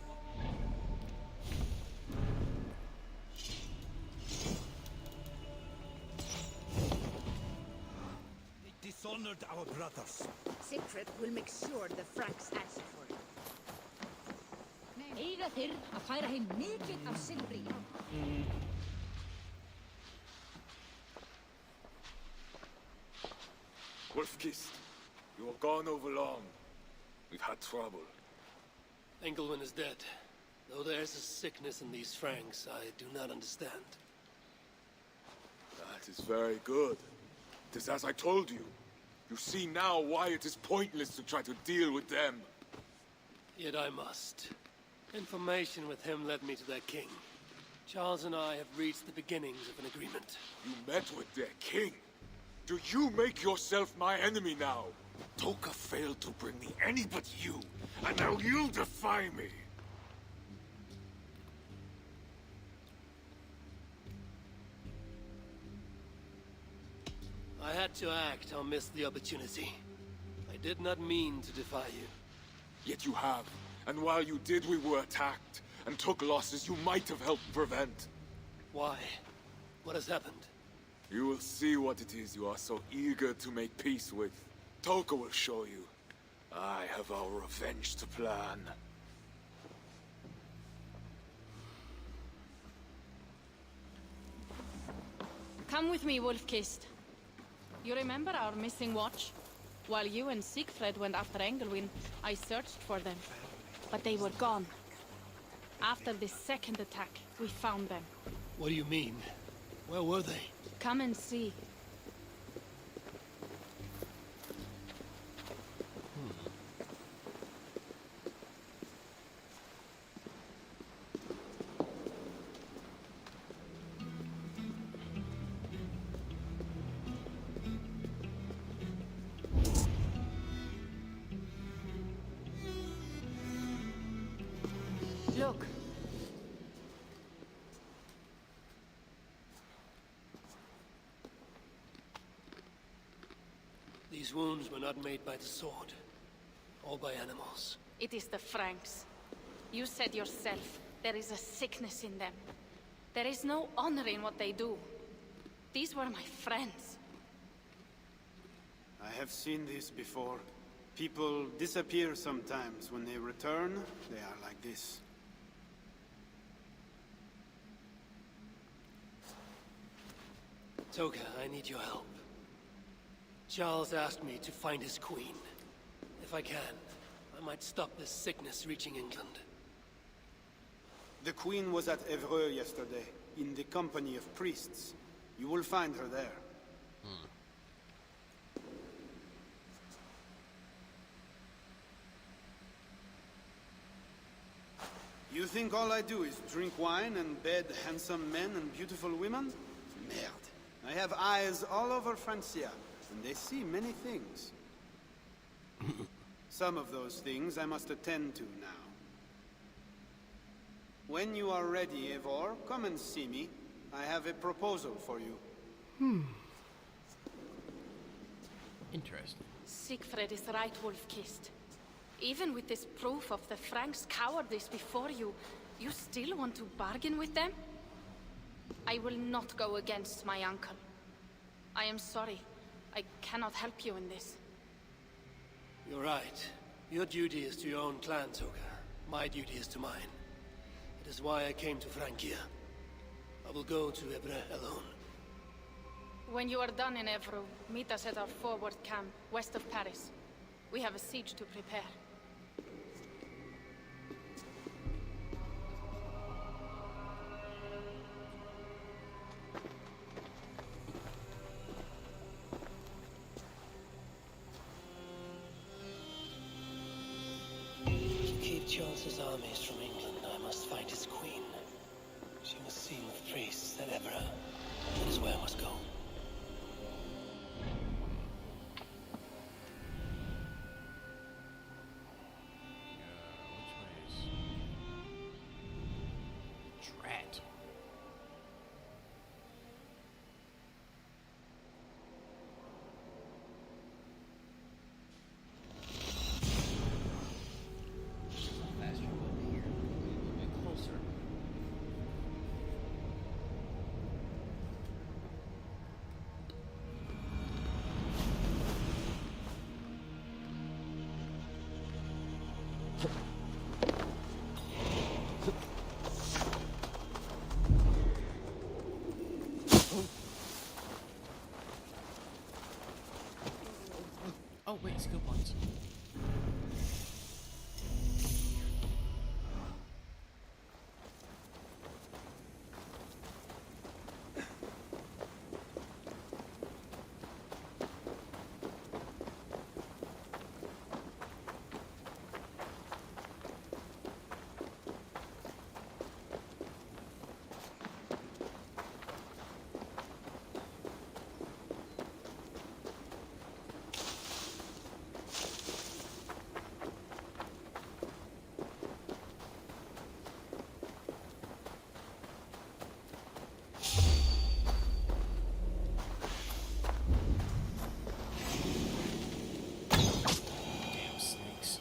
They dishonored our brothers. Siegfried will make sure the Franks answer for it. Eiga þeir að færa heim mikið af silfri. Wolfkist, you are gone over long. We've had trouble. Engelwin is dead. Though there's a sickness in these Franks I do not understand. That is very good. It is as I told you. You see now why it is pointless to try to deal with them. Yet I must. Information with him led me to their king. Charles and I have reached the beginnings of an agreement. You met with their king? Do you make yourself my enemy now? Toka failed to bring me any but you, and now you defy me! I had to act or miss the opportunity. I did not mean to defy you. Yet you have, and while you did, we were attacked, and took losses you might have helped prevent. Why? What has happened? You will see what it is you are so eager to make peace with. Toka will show you. I have our revenge to plan. Come with me, Wolfkist. You remember our missing watch? While you and Siegfried went after Engelwin, I searched for them. But they were gone. After this second attack, we found them. What do you mean? Where were they? Come and see. Look. These wounds were not made by the sword, or by animals. It is the Franks. You said yourself, there is a sickness in them. There is no honor in what they do. These were my friends. I have seen this before. People disappear sometimes. When they return, they are like this. Toka, I need your help. Charles asked me to find his queen. If I can, I might stop this sickness reaching England. The queen was at Evreux yesterday, in the company of priests. You will find her there. You think all I do is drink wine and bed handsome men and beautiful women? Merde. I have eyes all over Francia, and they see many things. Some of those things I must attend to now. When you are ready, Eivor, come and see me. I have a proposal for you. Interesting. Siegfried is right, Wolfkist. Even with this proof of the Franks' cowardice before you, you still want to bargain with them? I will not go against my uncle. I am sorry. I cannot help you in this. You're right. Your duty is to your own clan, Toka. My duty is to mine. It is why I came to Francia. I will go to Evreux alone. When you are done in Evreux, meet us at our forward camp, west of Paris. We have a siege to prepare. To keep Charles's armies from England, I must find his queen. She was seen with priests at Evreux. That is where I must go. Drat. Fast travel. Oh wait, skill points. Damn snakes.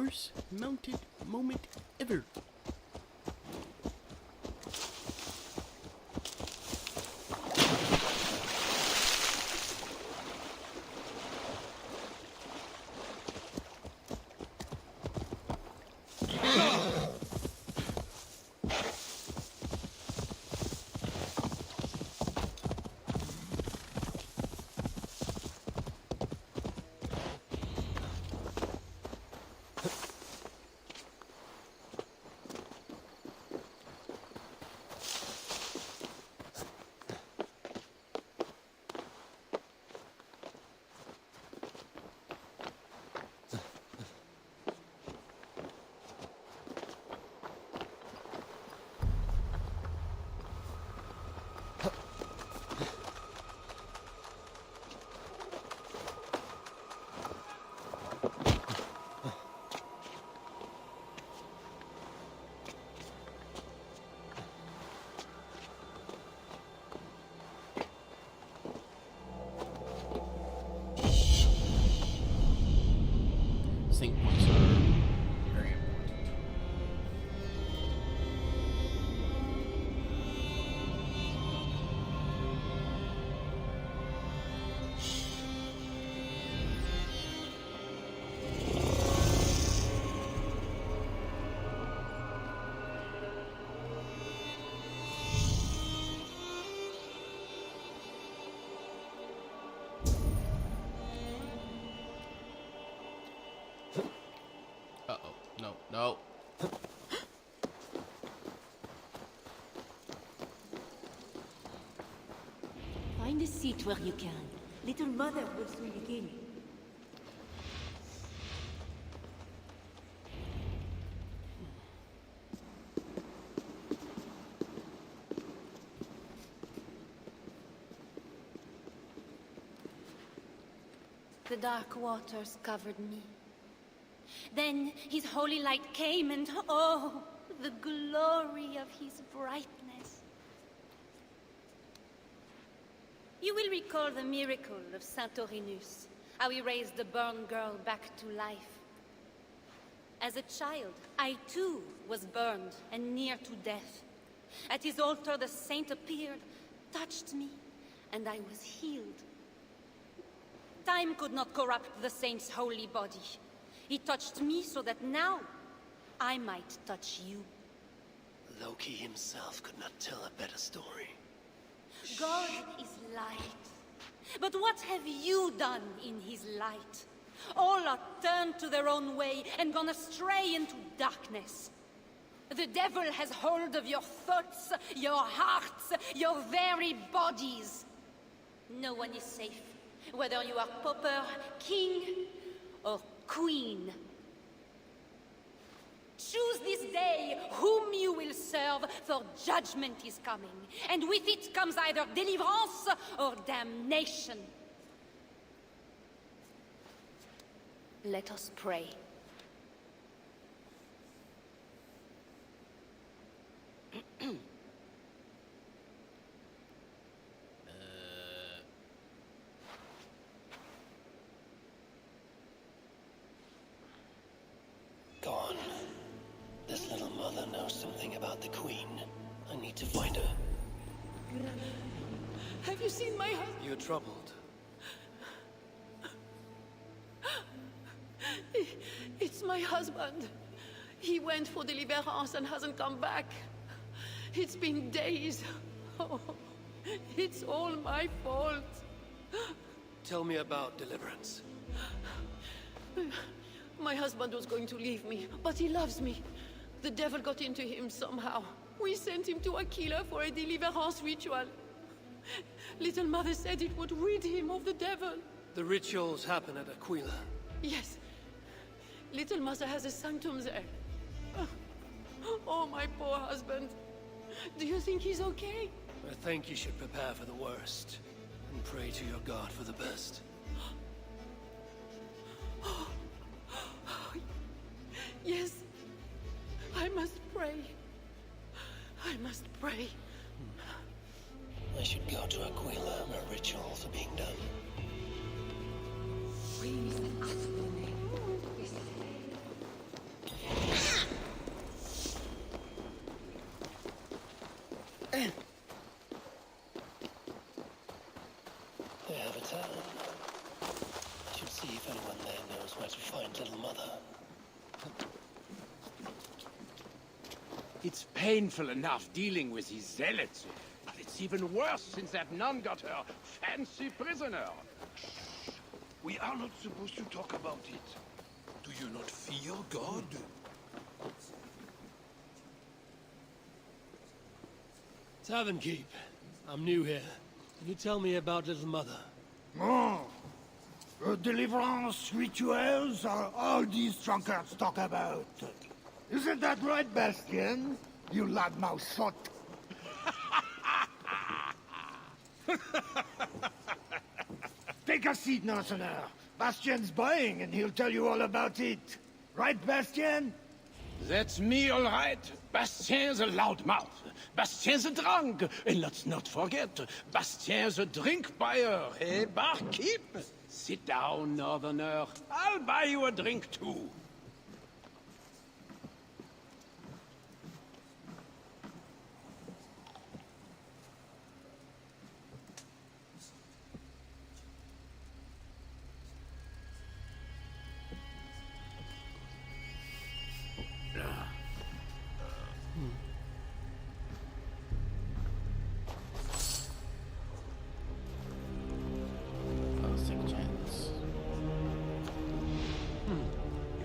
worst mounted moment ever. Sync points are very important. Uh-oh. No, no. Find a seat where you can. Little mother will soon begin. The dark waters covered me. Then his holy light came and oh, the glory of his brightness. You will recall the miracle of Saint Orinus, how he raised the burned girl back to life. As a child, I too was burned and near to death. At his altar the saint appeared, touched me, and I was healed. Time could not corrupt the saint's holy body. He touched me so that now I might touch you. Loki himself could not tell a better story. God is light. But what have you done in his light? All are turned to their own way and gone astray into darkness. The devil has hold of your thoughts, your hearts, your very bodies. No one is safe, whether you are pauper, king, or queen. Choose this day whom you will serve, for judgment is coming, and with it comes either deliverance or damnation. Let us pray. Gone. This little mother knows something about the Queen. I need to find her. Have you seen my husband? You're troubled. It's my husband. He went for deliverance and hasn't come back. It's been days. Oh, it's all my fault. Tell me about deliverance. My husband was going to leave me, but he loves me. The devil got into him somehow. We sent him to Aquila for a deliverance ritual. Little Mother said it would rid him of the devil. The rituals happen at Aquila. Yes. Little Mother has a sanctum there. Oh, my poor husband. Do you think he's okay? I think you should prepare for the worst and pray to your God for the best. Yes. I must pray. I must pray. I should go to Aquila where rituals are being done. They have a town. I should see if anyone there knows where to find Little Mother. It's painful enough dealing with these zealots, but it's even worse since that nun got her fancy prisoner. We are not supposed to talk about it. Do you not fear God? Tavern Keep. I'm new here. Can you tell me about Little Mother? Oh, deliverance rituals are all these drunkards talk about. Isn't that right, Bastien? You loudmouth shot. Take a seat, Mercenaire. Bastien's buying, and he'll tell you all about it. Right, Bastien? That's me, all right. Bastien's a loudmouth. Bastien's a drunk. And let's not forget, Bastien's a drink buyer, eh, barkeep? Sit down, Northerner. I'll buy you a drink, too.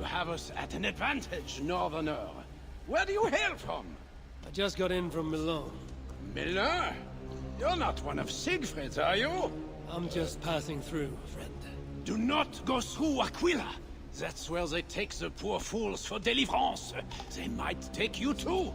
Have us at an advantage, Northerner. Where do you hail from? I just got in from Milan. Milan? You're not one of Siegfried's, are you? I'm just passing through, friend. Do not go through Aquila. That's where they take the poor fools for deliverance. They might take you too.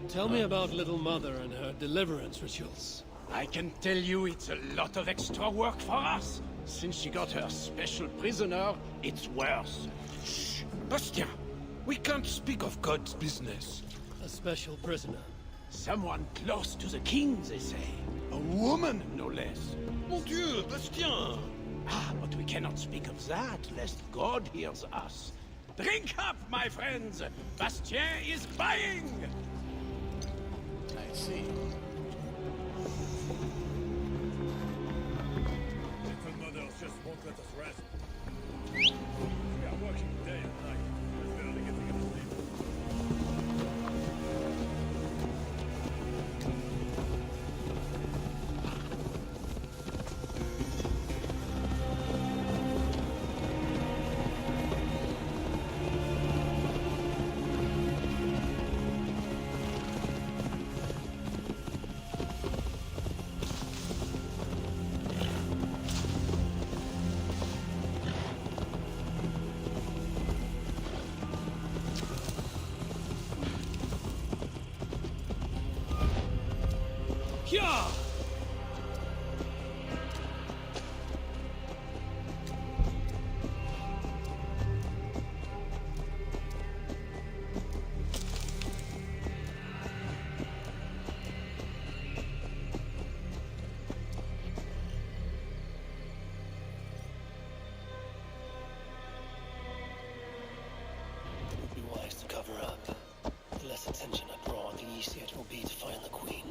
Tell me about Little Mother and her deliverance rituals. I can tell you it's a lot of extra work for us. Since she got her special prisoner, it's worse. Shh! Bastien! We can't speak of God's business. A special prisoner. Someone close to the king, they say. A woman, no less. Mon Dieu, Bastien! Ah, but we cannot speak of that, lest God hears us. Drink up, my friends! Bastien is buying! I see. Little mothers just won't let us rest. We are working day and night. We're barely getting enough sleep. Yeah! It would be wise to cover up. The less attention I draw, the easier it will be to find the Queen.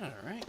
All right.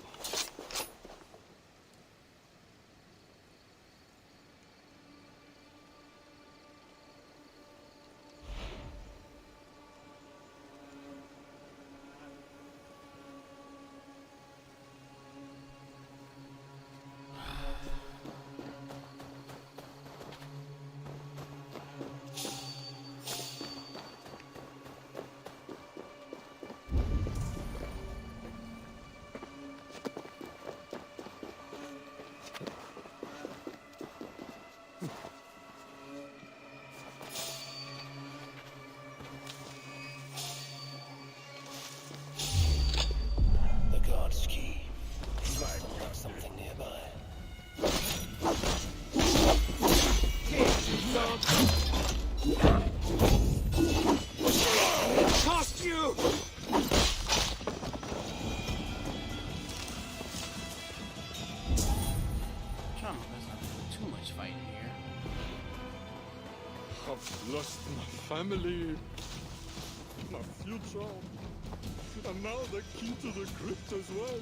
too much fighting here. I've lost my family, my future, and now the key to the crypt as well.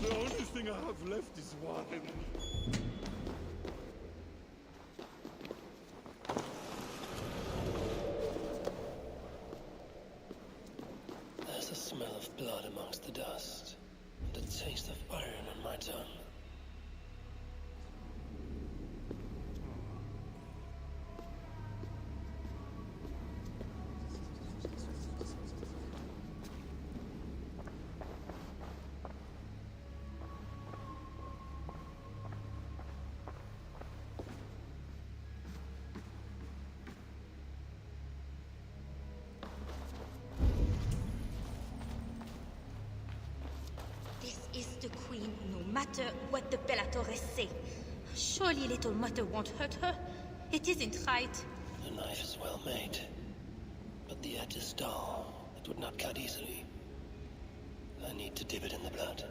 The only thing I have left is wine. There's a smell of blood amongst the dust, and a taste of iron on my tongue. Is the queen, no matter what the Bellatores say. Surely little mother won't hurt her. It isn't right. The knife is well made, but the edge is dull. It would not cut easily. I need to dip it in the blood.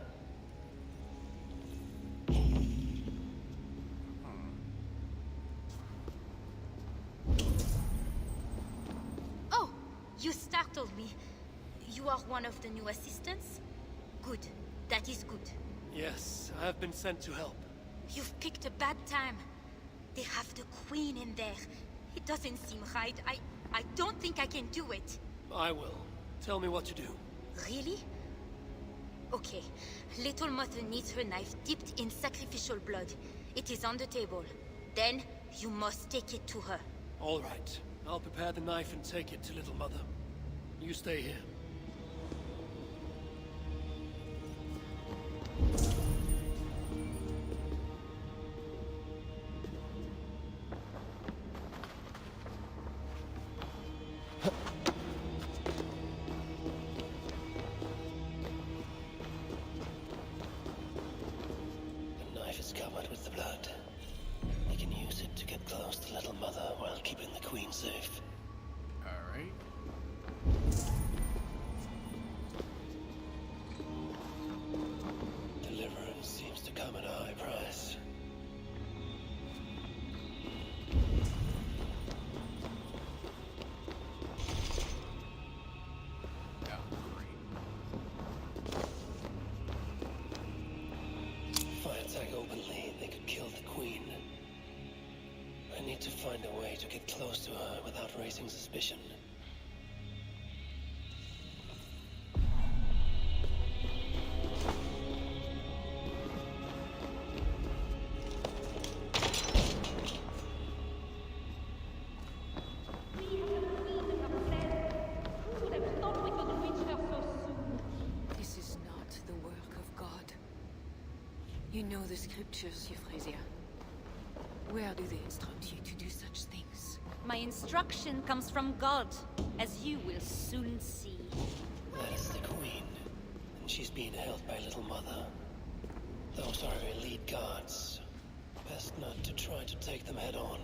Oh, you startled me. You are one of the new assistants? Good. That is good. Yes, I have been sent to help. You've picked a bad time. They have the queen in there. It doesn't seem right. I don't think I can do it. I will. Tell me what to do. Really? Okay. Little mother needs her knife dipped in sacrificial blood. It is on the table. Then, you must take it to her. All right. I'll prepare the knife and take it to Little Mother. You stay here. The knife is covered with the blood. I can use it to get close to Little Mother while keeping the Queen safe. Alright. Deliverance seems to come at a high price. If I attack openly, they could kill the Queen. I need to find a way to get close to her without raising suspicion. This is not the work of God. You know the scriptures, Euphrasia. Where do they instruct you to do such things? My instruction comes from God, as you will soon see. That is the Queen, and she's being held by Little Mother. Those are her elite guards. Best not to try to take them head on.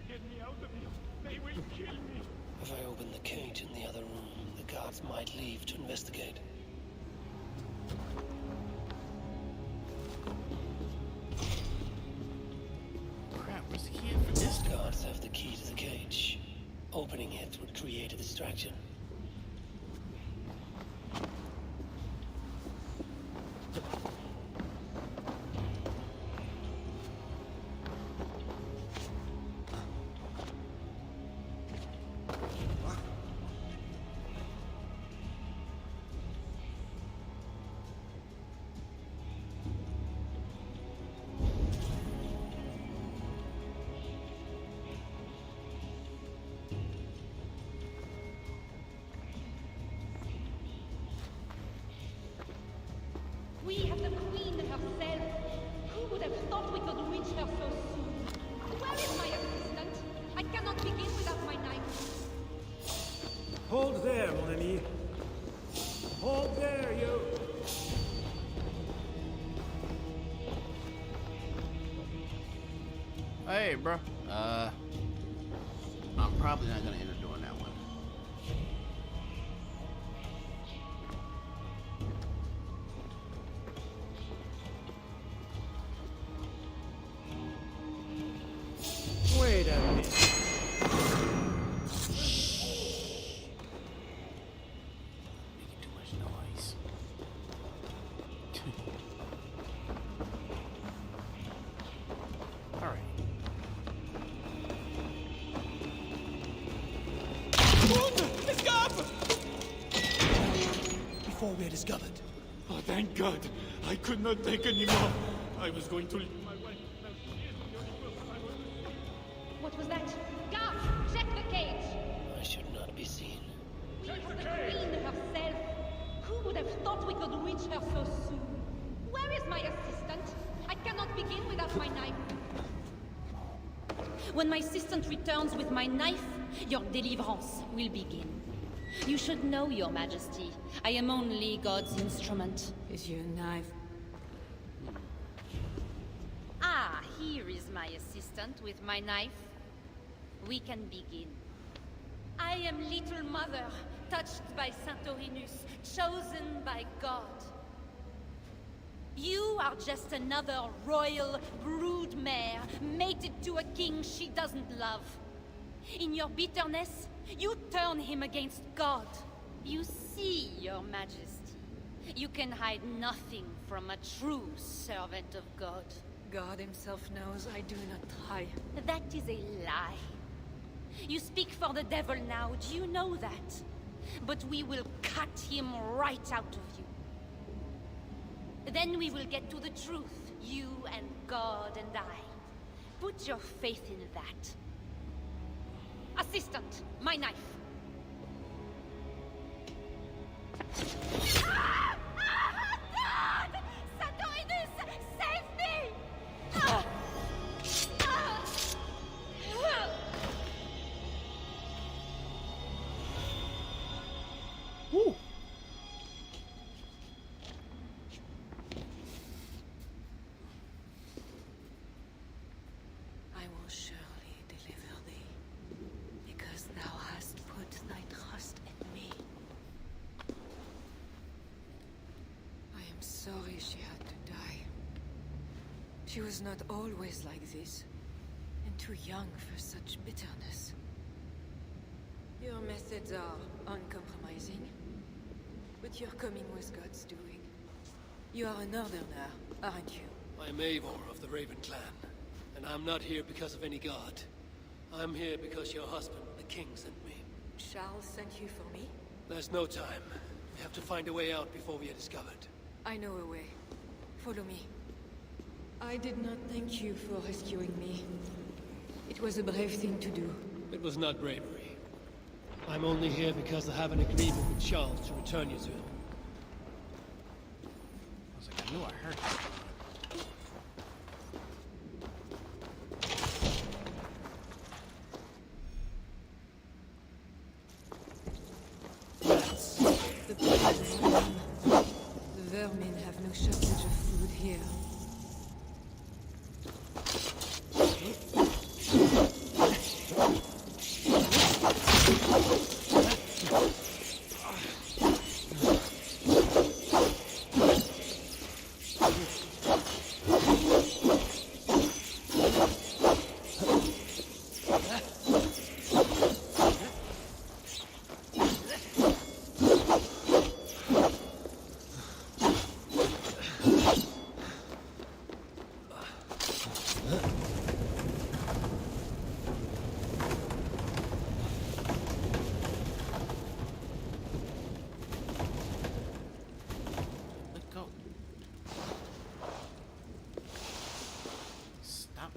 Get me out of here. They will kill me. If I open the cage in the other room, the guards might leave to investigate. Crap, where's the key for this? Guards have the key to the cage. Opening it would create a distraction. We have the queen herself. Who would have thought we could reach her so soon? Where is my assistant? I cannot begin without my knife. Hold there, mon ami. Hold there, you. Hey, bro. I'm probably not gonna end up doing that one. discovered. Oh, thank God. I could not take any more. I was going to leave my wife. What was that? Guard, check the cage! I should not be seen. We have the queen herself. Who would have thought we could reach her so soon? Where is my assistant? I cannot begin without my knife. When my assistant returns with my knife, your deliverance will begin. You should know, Your Majesty. I am only God's instrument. Is your knife? Ah, here is my assistant with my knife. We can begin. I am Little Mother, touched by Santorinus, chosen by God. You are just another royal broodmare, mated to a king she doesn't love. In your bitterness, you turn him against God. You see, Your Majesty, you can hide nothing from a true servant of God. God himself knows I do not lie. That is a lie. You speak for the devil now, do you know that? But we will cut him right out of you. Then we will get to the truth, you and God and I. Put your faith in that. Assistant, my knife. Ah! Ah! God! Santorinus, save me! Ah! Ah! Woo! I will surely deliver thee, because thou hast put thy trust in me. I am sorry she had to die. She was not always like this, and too young for such bitterness. Your methods are uncompromising, but your coming was God's doing. You are a northerner, aren't you? I'm Eivor of the Raven clan, and I'm not here because of any god. I'm here because your husband, the king, sent me. Charles sent you for me? There's no time. We have to find a way out before we are discovered. I know a way. Follow me. I did not thank you for rescuing me. It was a brave thing to do. It was not bravery. I'm only here because I have an agreement with Charles to return you to him. I was like, I knew I heard that. The poison. The vermin have no shortage of food here. Let go. Stop.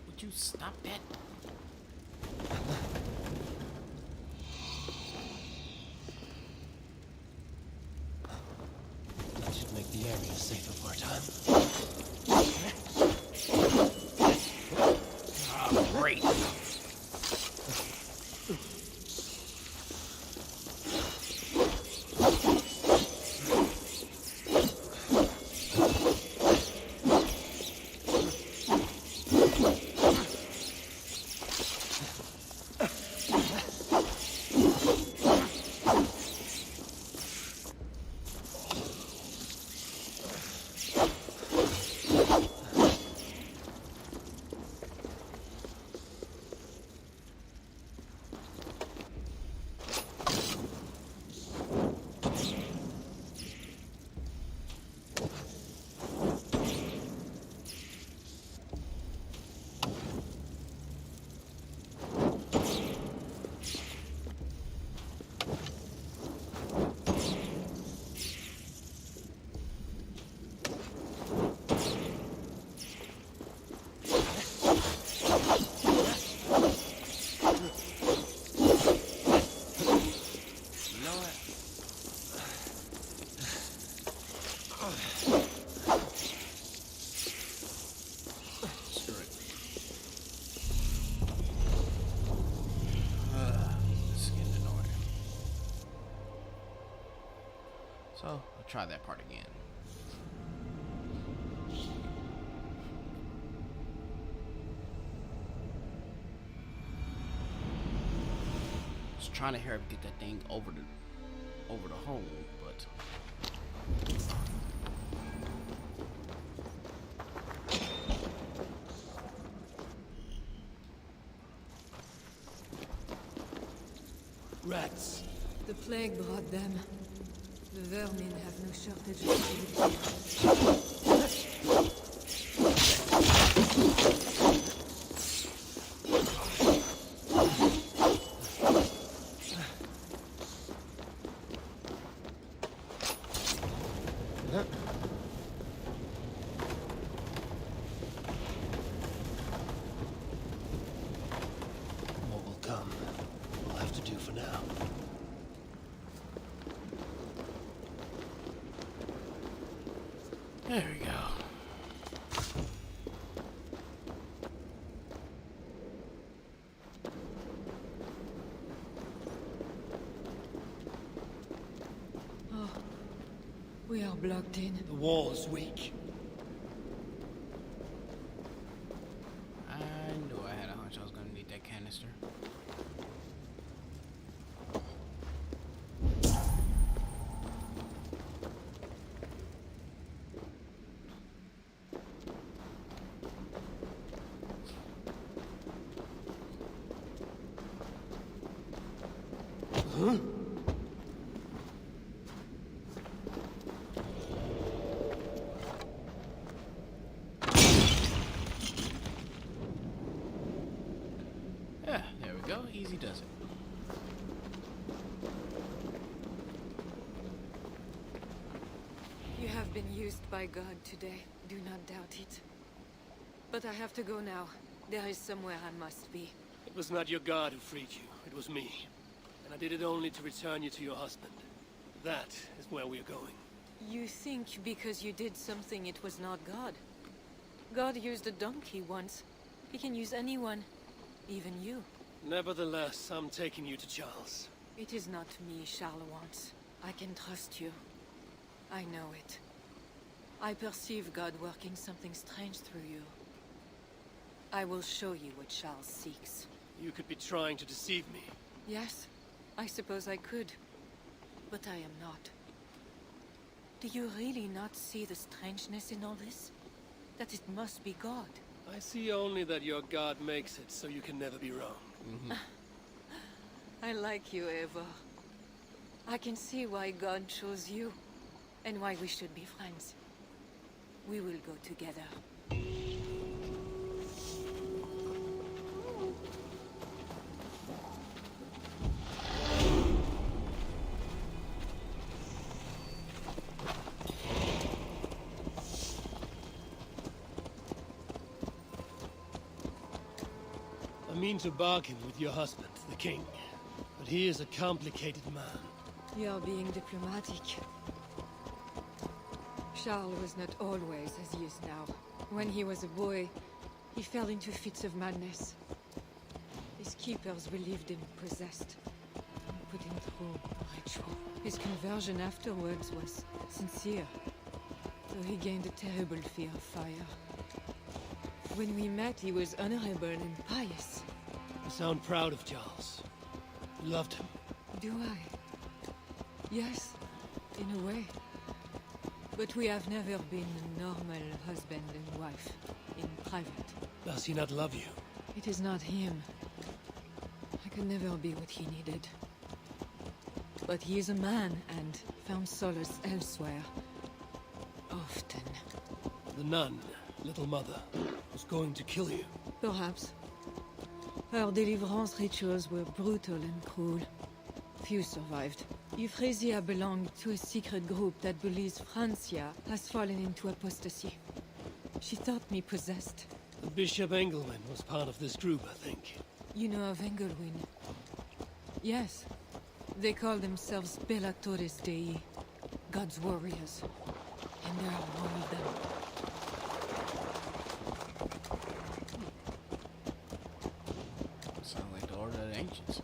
Would you stop that? That should make the area safer for a time. Ah, great. try that part again. Just trying to hurry up get that thing over the home, but rats. The plague brought them. The vermin have no shortage of food. What will come, we'll have to do for now. there we go. Oh, we are blocked in. The wall's weak. I knew I had a hunch I was gonna need that canister. Huh? Yeah, there we go. Easy does it. You have been used by God today. Do not doubt it. But I have to go now. There is somewhere I must be. It was not your god who freed you, it was me. And I did it only to return you to your husband. That is where we are going. You think because you did something it was not God? God used a donkey once. He can use anyone. Even you. Nevertheless, I'm taking you to Charles. It is not me Charles wants. I can trust you. I know it. I perceive God working something strange through you. I will show you what Charles seeks. You could be trying to deceive me. Yes, I suppose I could. But I am not. Do you really not see the strangeness in all this? That it must be God? I see only that your god makes it so you can never be wrong. I like you, Eivor. I can see why God chose you, and why we should be friends. We will go together. I mean to bargain with your husband, the king. But he is a complicated man. You are being diplomatic. Charles was not always as he is now. When he was a boy, he fell into fits of madness. His keepers believed him possessed and put him through a ritual. His conversion afterwards was sincere, though he gained a terrible fear of fire. When we met, he was honorable and pious. You sound proud of Charles. You loved him. Do I? Yes, in a way. But we have never been a normal husband and wife, in private. Does he not love you? It is not him. I could never be what he needed. But he is a man, and found solace elsewhere. Often. The nun, little mother, was going to kill you. Perhaps. Her deliverance rituals were brutal and cruel. Few survived. Euphrasia belonged to a secret group that believes Francia has fallen into apostasy. She thought me possessed. The Bishop Engelman was part of this group, I think. You know of Engelwin? Yes. They call themselves Bellatores Dei, God's warriors. And there are more of them. Sound like the Order of the Ancients.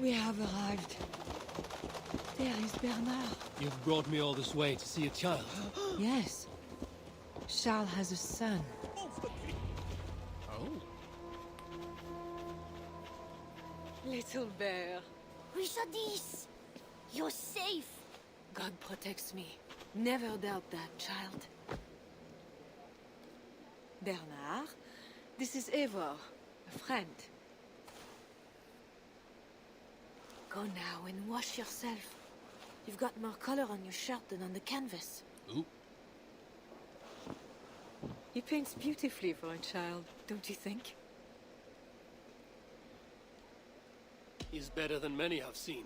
We have arrived. There is Bernard. You've brought me all this way to see a child. Yes. Charles has a son. Oh. Little bear. Richardis! You're safe! God protects me. Never doubt that, child. Bernard, this is Eivor, a friend. Go now and wash yourself. You've got more color on your shirt than on the canvas. Ooh. He paints beautifully for a child, don't you think? He's better than many I've seen.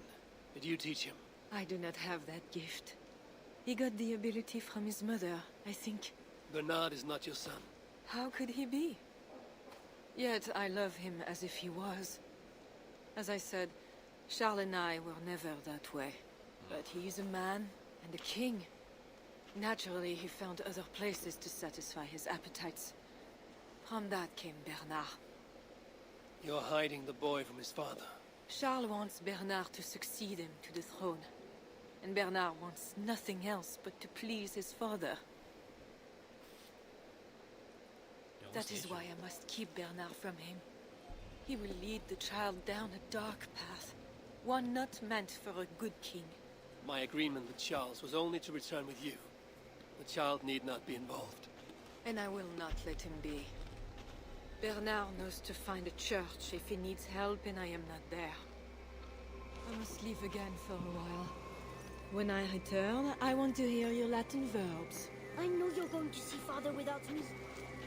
Did you teach him? I do not have that gift. He got the ability from his mother, I think. Bernard is not your son. How could he be? Yet I love him as if he was. As I said, Charles and I were never that way. But he is a man and a king. Naturally, he found other places to satisfy his appetites. From that came Bernard. You're hiding the boy from his father. Charles wants Bernard to succeed him to the throne. And Bernard wants nothing else but to please his father. That is why I must keep Bernard from him. He will lead the child down a dark path. One not meant for a good king. My agreement with Charles was only to return with you. The child need not be involved. And I will not let him be. Bernard knows to find a church if he needs help and I am not there. I must leave again for a while. When I return, I want to hear your Latin verbs. I know you're going to see father without me.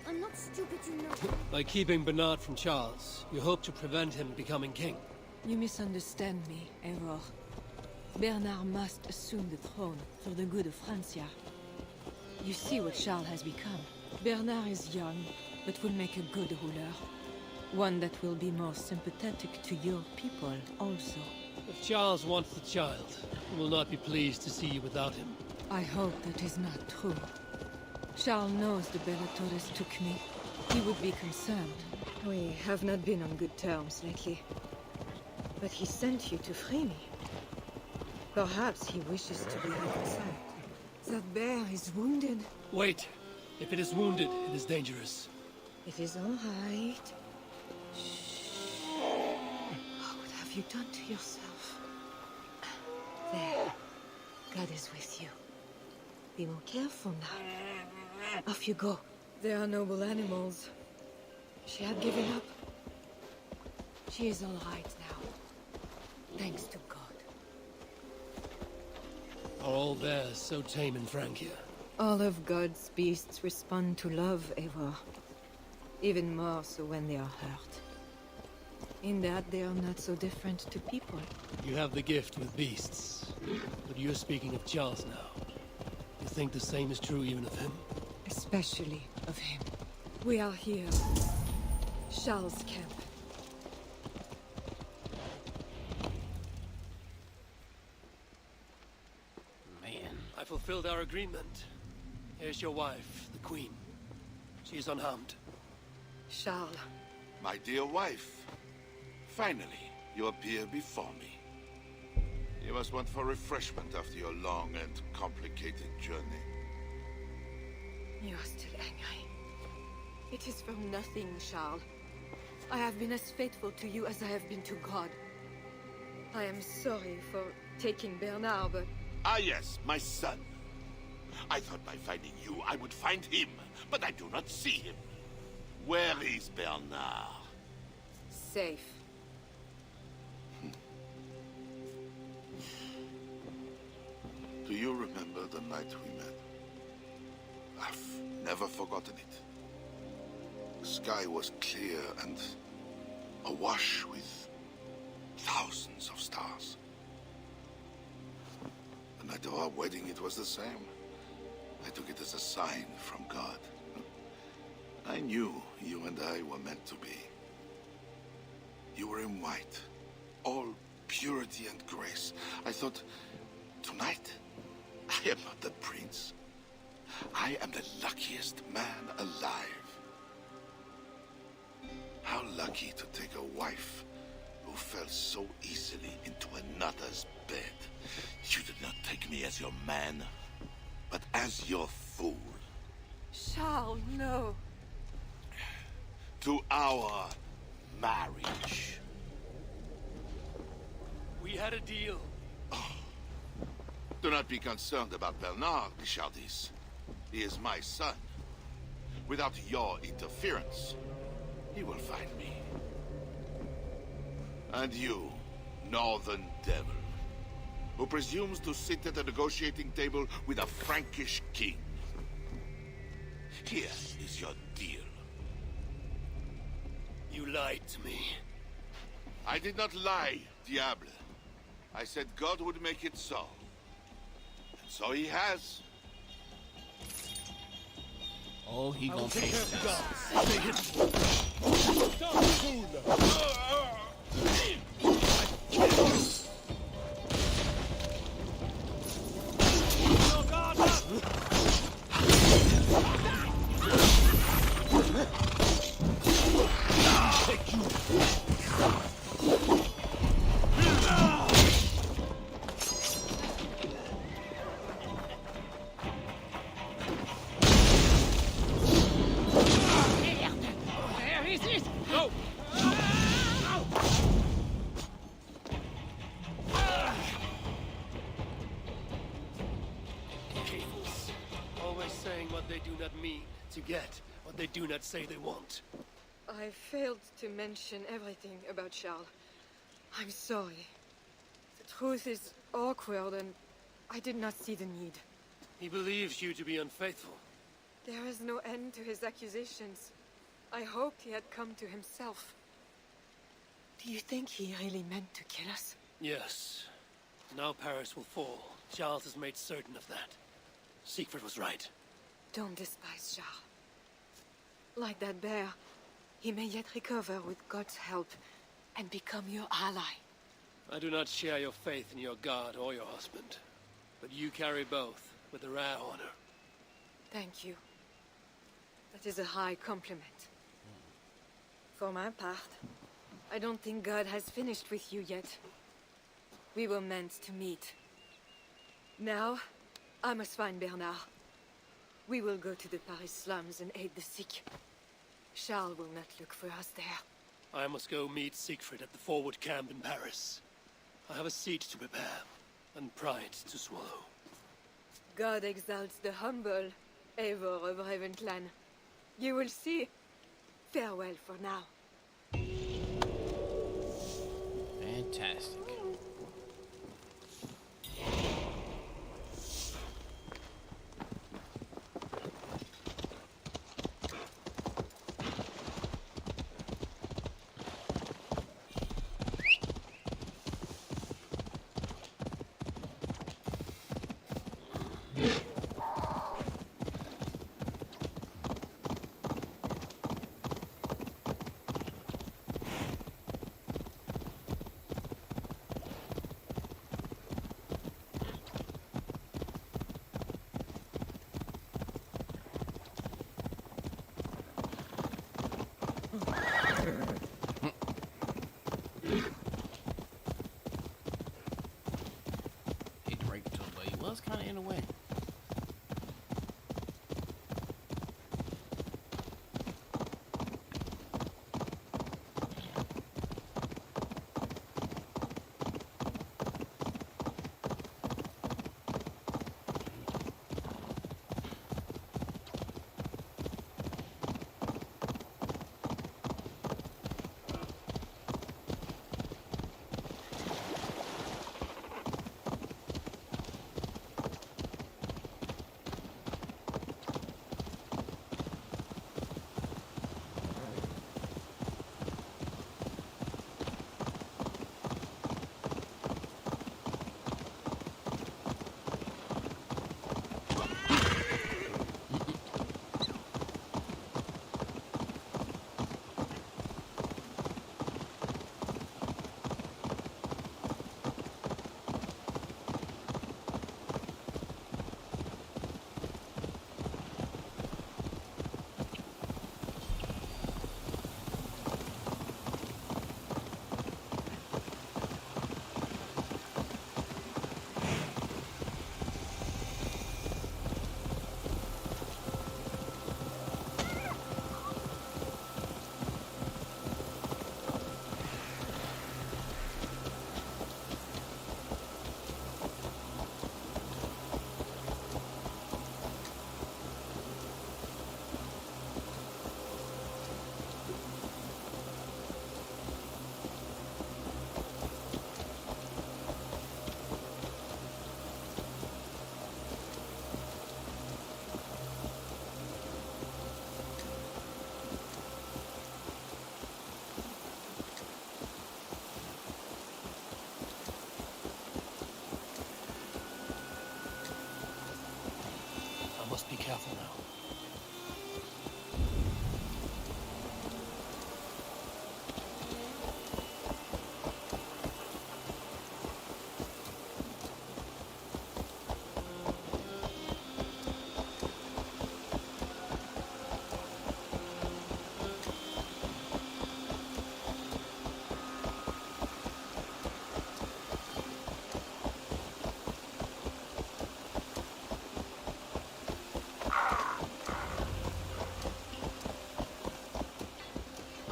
I'm not stupid, you know. By keeping Bernard from Charles, you hope to prevent him becoming king. You misunderstand me, Eivor. Bernard must assume the throne for the good of Francia. You see what Charles has become. Bernard is young, but will make a good ruler. One that will be more sympathetic to your people, also. If Charles wants the child, he will not be pleased to see you without him. I hope that is not true. Charles knows the Bellatores took me. He would be concerned. We have not been on good terms lately. But he sent you to free me. Perhaps he wishes to be reconciled. That bear is wounded. Wait. If it is wounded, it is dangerous. It is all right. Shh. What have you done to yourself? There. God is with you. Be more careful now. Off you go. They are noble animals. She had given up. She is all right now. Thanks to God. Are all bears so tame in Francia? All of God's beasts respond to love, Eivor. Even more so when they are hurt. In that they are not so different to people. You have the gift with beasts. But you're speaking of Charles now. You think the same is true even of him? Especially of him. We are here. Charles' camp. Man. I fulfilled our agreement. Here's your wife, the Queen. She is unharmed. Charles. My dear wife, finally, you appear before me. You must want for refreshment after your long and complicated journey. You are still angry. It is for nothing, Charles. I have been as faithful to you as I have been to God. I am sorry for taking Bernard, but... Ah yes, my son. I thought by finding you, I would find him, but I do not see him. Where is Bernard? Safe. Do you remember the night we met? I've never forgotten it. The sky was clear and awash with thousands of stars. The night of our wedding, it was the same. I took it as a sign from God. I knew you and I were meant to be. You were in white, all purity and grace. I thought, tonight, I am not the prince. I am the luckiest man alive. How lucky to take a wife who who fell so easily into another's bed. You did not take me as your man, but as your fool. Charles, no. To our marriage. We had a deal. Do not be concerned about Bernard, Richardis. He is my son. Without your interference, he will find me. And you, northern devil, who presumes to sit at a negotiating table with a Frankish king. Here is your deal. You lied to me. I did not lie, Diable. I said God would make it so. And so he has. Oh, he gonna pay care for of this. gods. Stop, fool! Where is it? No! Kings, always saying what they do not mean to get what they do not say they want. I failed to mention everything about Charles. I'm sorry. The truth is awkward and I did not see the need. He believes you to be unfaithful. There is no end to his accusations. I hoped he had come to himself. Do you think he really meant to kill us? Yes. Now Paris will fall. Charles has made certain of that. Siegfried was right. Don't despise Charles. Like that bear, he may yet recover with God's help and become your ally. I do not share your faith in your god or your husband. But you carry both with a rare honor. Thank you. That is a high compliment. For my part, I don't think God has finished with you yet. We were meant to meet. Now, I must find Bernard. We will go to the Paris slums and aid the sick. Charles will not look for us there. I must go meet Siegfried at the forward camp in Paris. I have a seat to prepare, and pride to swallow. God exalts the humble, Eivor of Ravenclan. You will see. Farewell for now. Fantastic.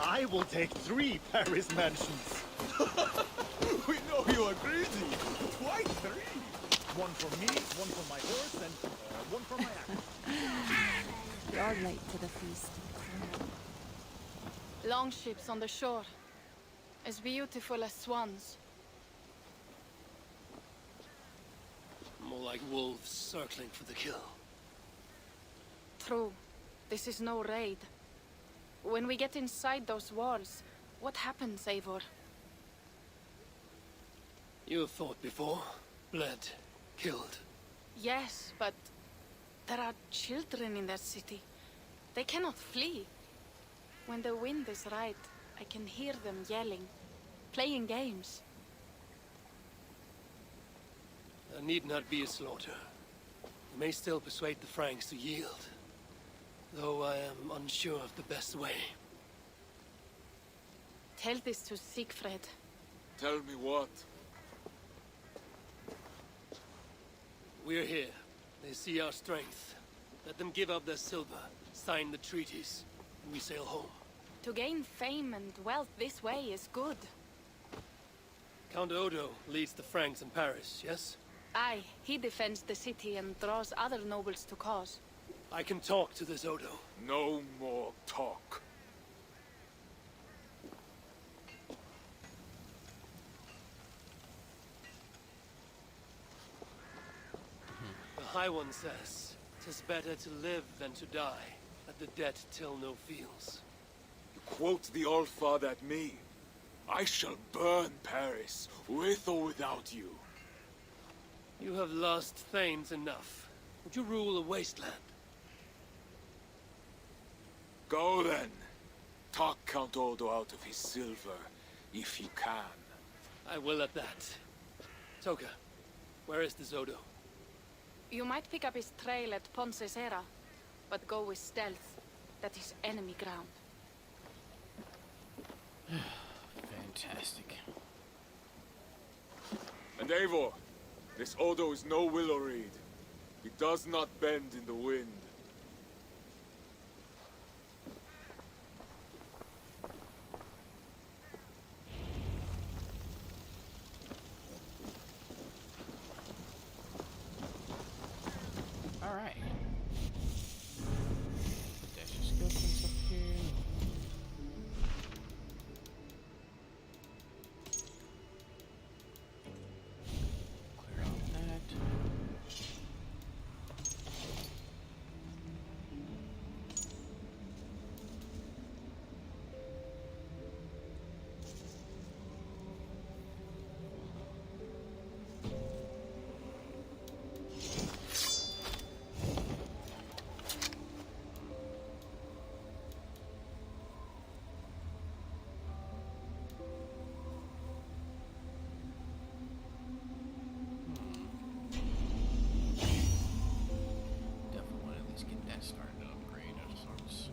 I will take 3 Paris mansions. We know you are greedy. Why 3? 1 for me, 1 for my horse, and 1 for my axe. You're late to the feast. Longships on the shore. As beautiful as swans. More like wolves circling for the kill. True. This is no raid. When we get inside those walls, what happens, Eivor? You have fought before, bled, killed. Yes, but there are children in that city. They cannot flee. When the wind is right, I can hear them yelling, playing games. There need not be a slaughter. You may still persuade the Franks to yield, though I am unsure of the best way. Tell this to Siegfried. Tell me what? We're here. They see our strength. Let them give up their silver, sign the treaties, and we sail home. To gain fame and wealth this way is good. Count Odo leads the Franks in Paris, yes? Aye, he defends the city and draws other nobles to cause. I can talk to this Odo. No more talk. The High One says, 'tis better to live than to die. Let the dead till no feels. You quote the All-Father at me. I shall burn Paris, with or without you. You have lost Thanes enough. Would you rule a wasteland? Go then. Talk Count Odo out of his silver, if you can. I will at that. Toka, where is this Odo? You might pick up his trail at Poncesera, but go with stealth. That is enemy ground. Fantastic. And Eivor, this Odo is no willow reed. He does not bend in the wind. All right. That's your skill points up here. Clear out that. Definitely want to at least get that started to upgrade of sorts.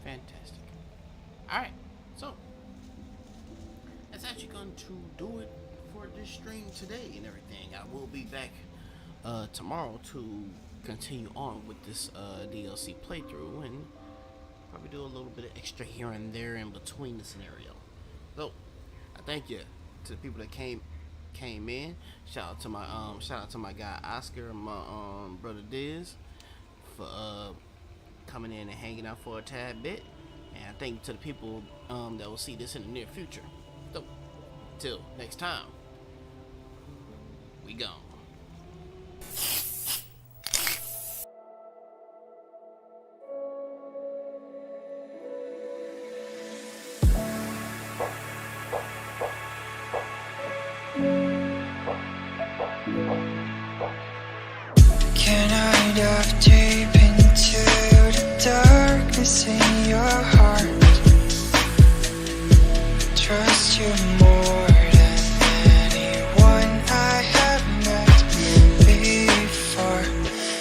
Fantastic. Alright, so that's actually going to do it for this stream today and everything. I will be back tomorrow to continue on with this DLC playthrough and probably do a little bit of extra here and there in between the scenario. So I thank you to the people that came in. Shout out to my guy Oscar and my brother Diz for coming in and hanging out for a tad bit. And I thank you to the people that will see this in the near future. So till next time, we gone. Can I dive deep into the darkness in your heart? Trust you more than anyone I have met before.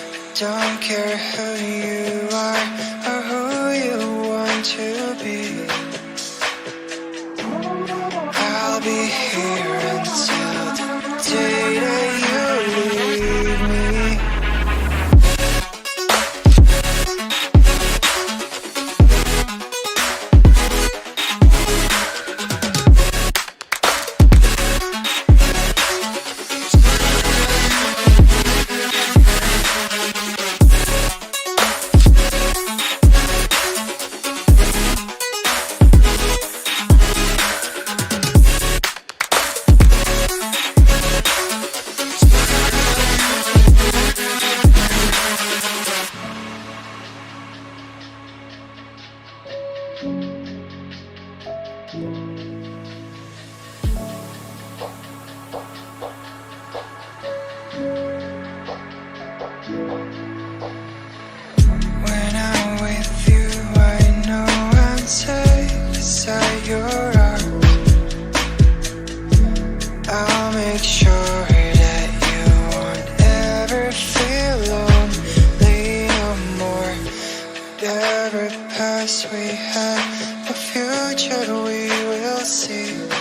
I don't care who you are or who you want to be. I'll be here until the day that you leave me. When I'm with you, I know I'm safe beside your arms. I'll make sure that you won't ever feel lonely no more. Whatever past we had, the future we will see.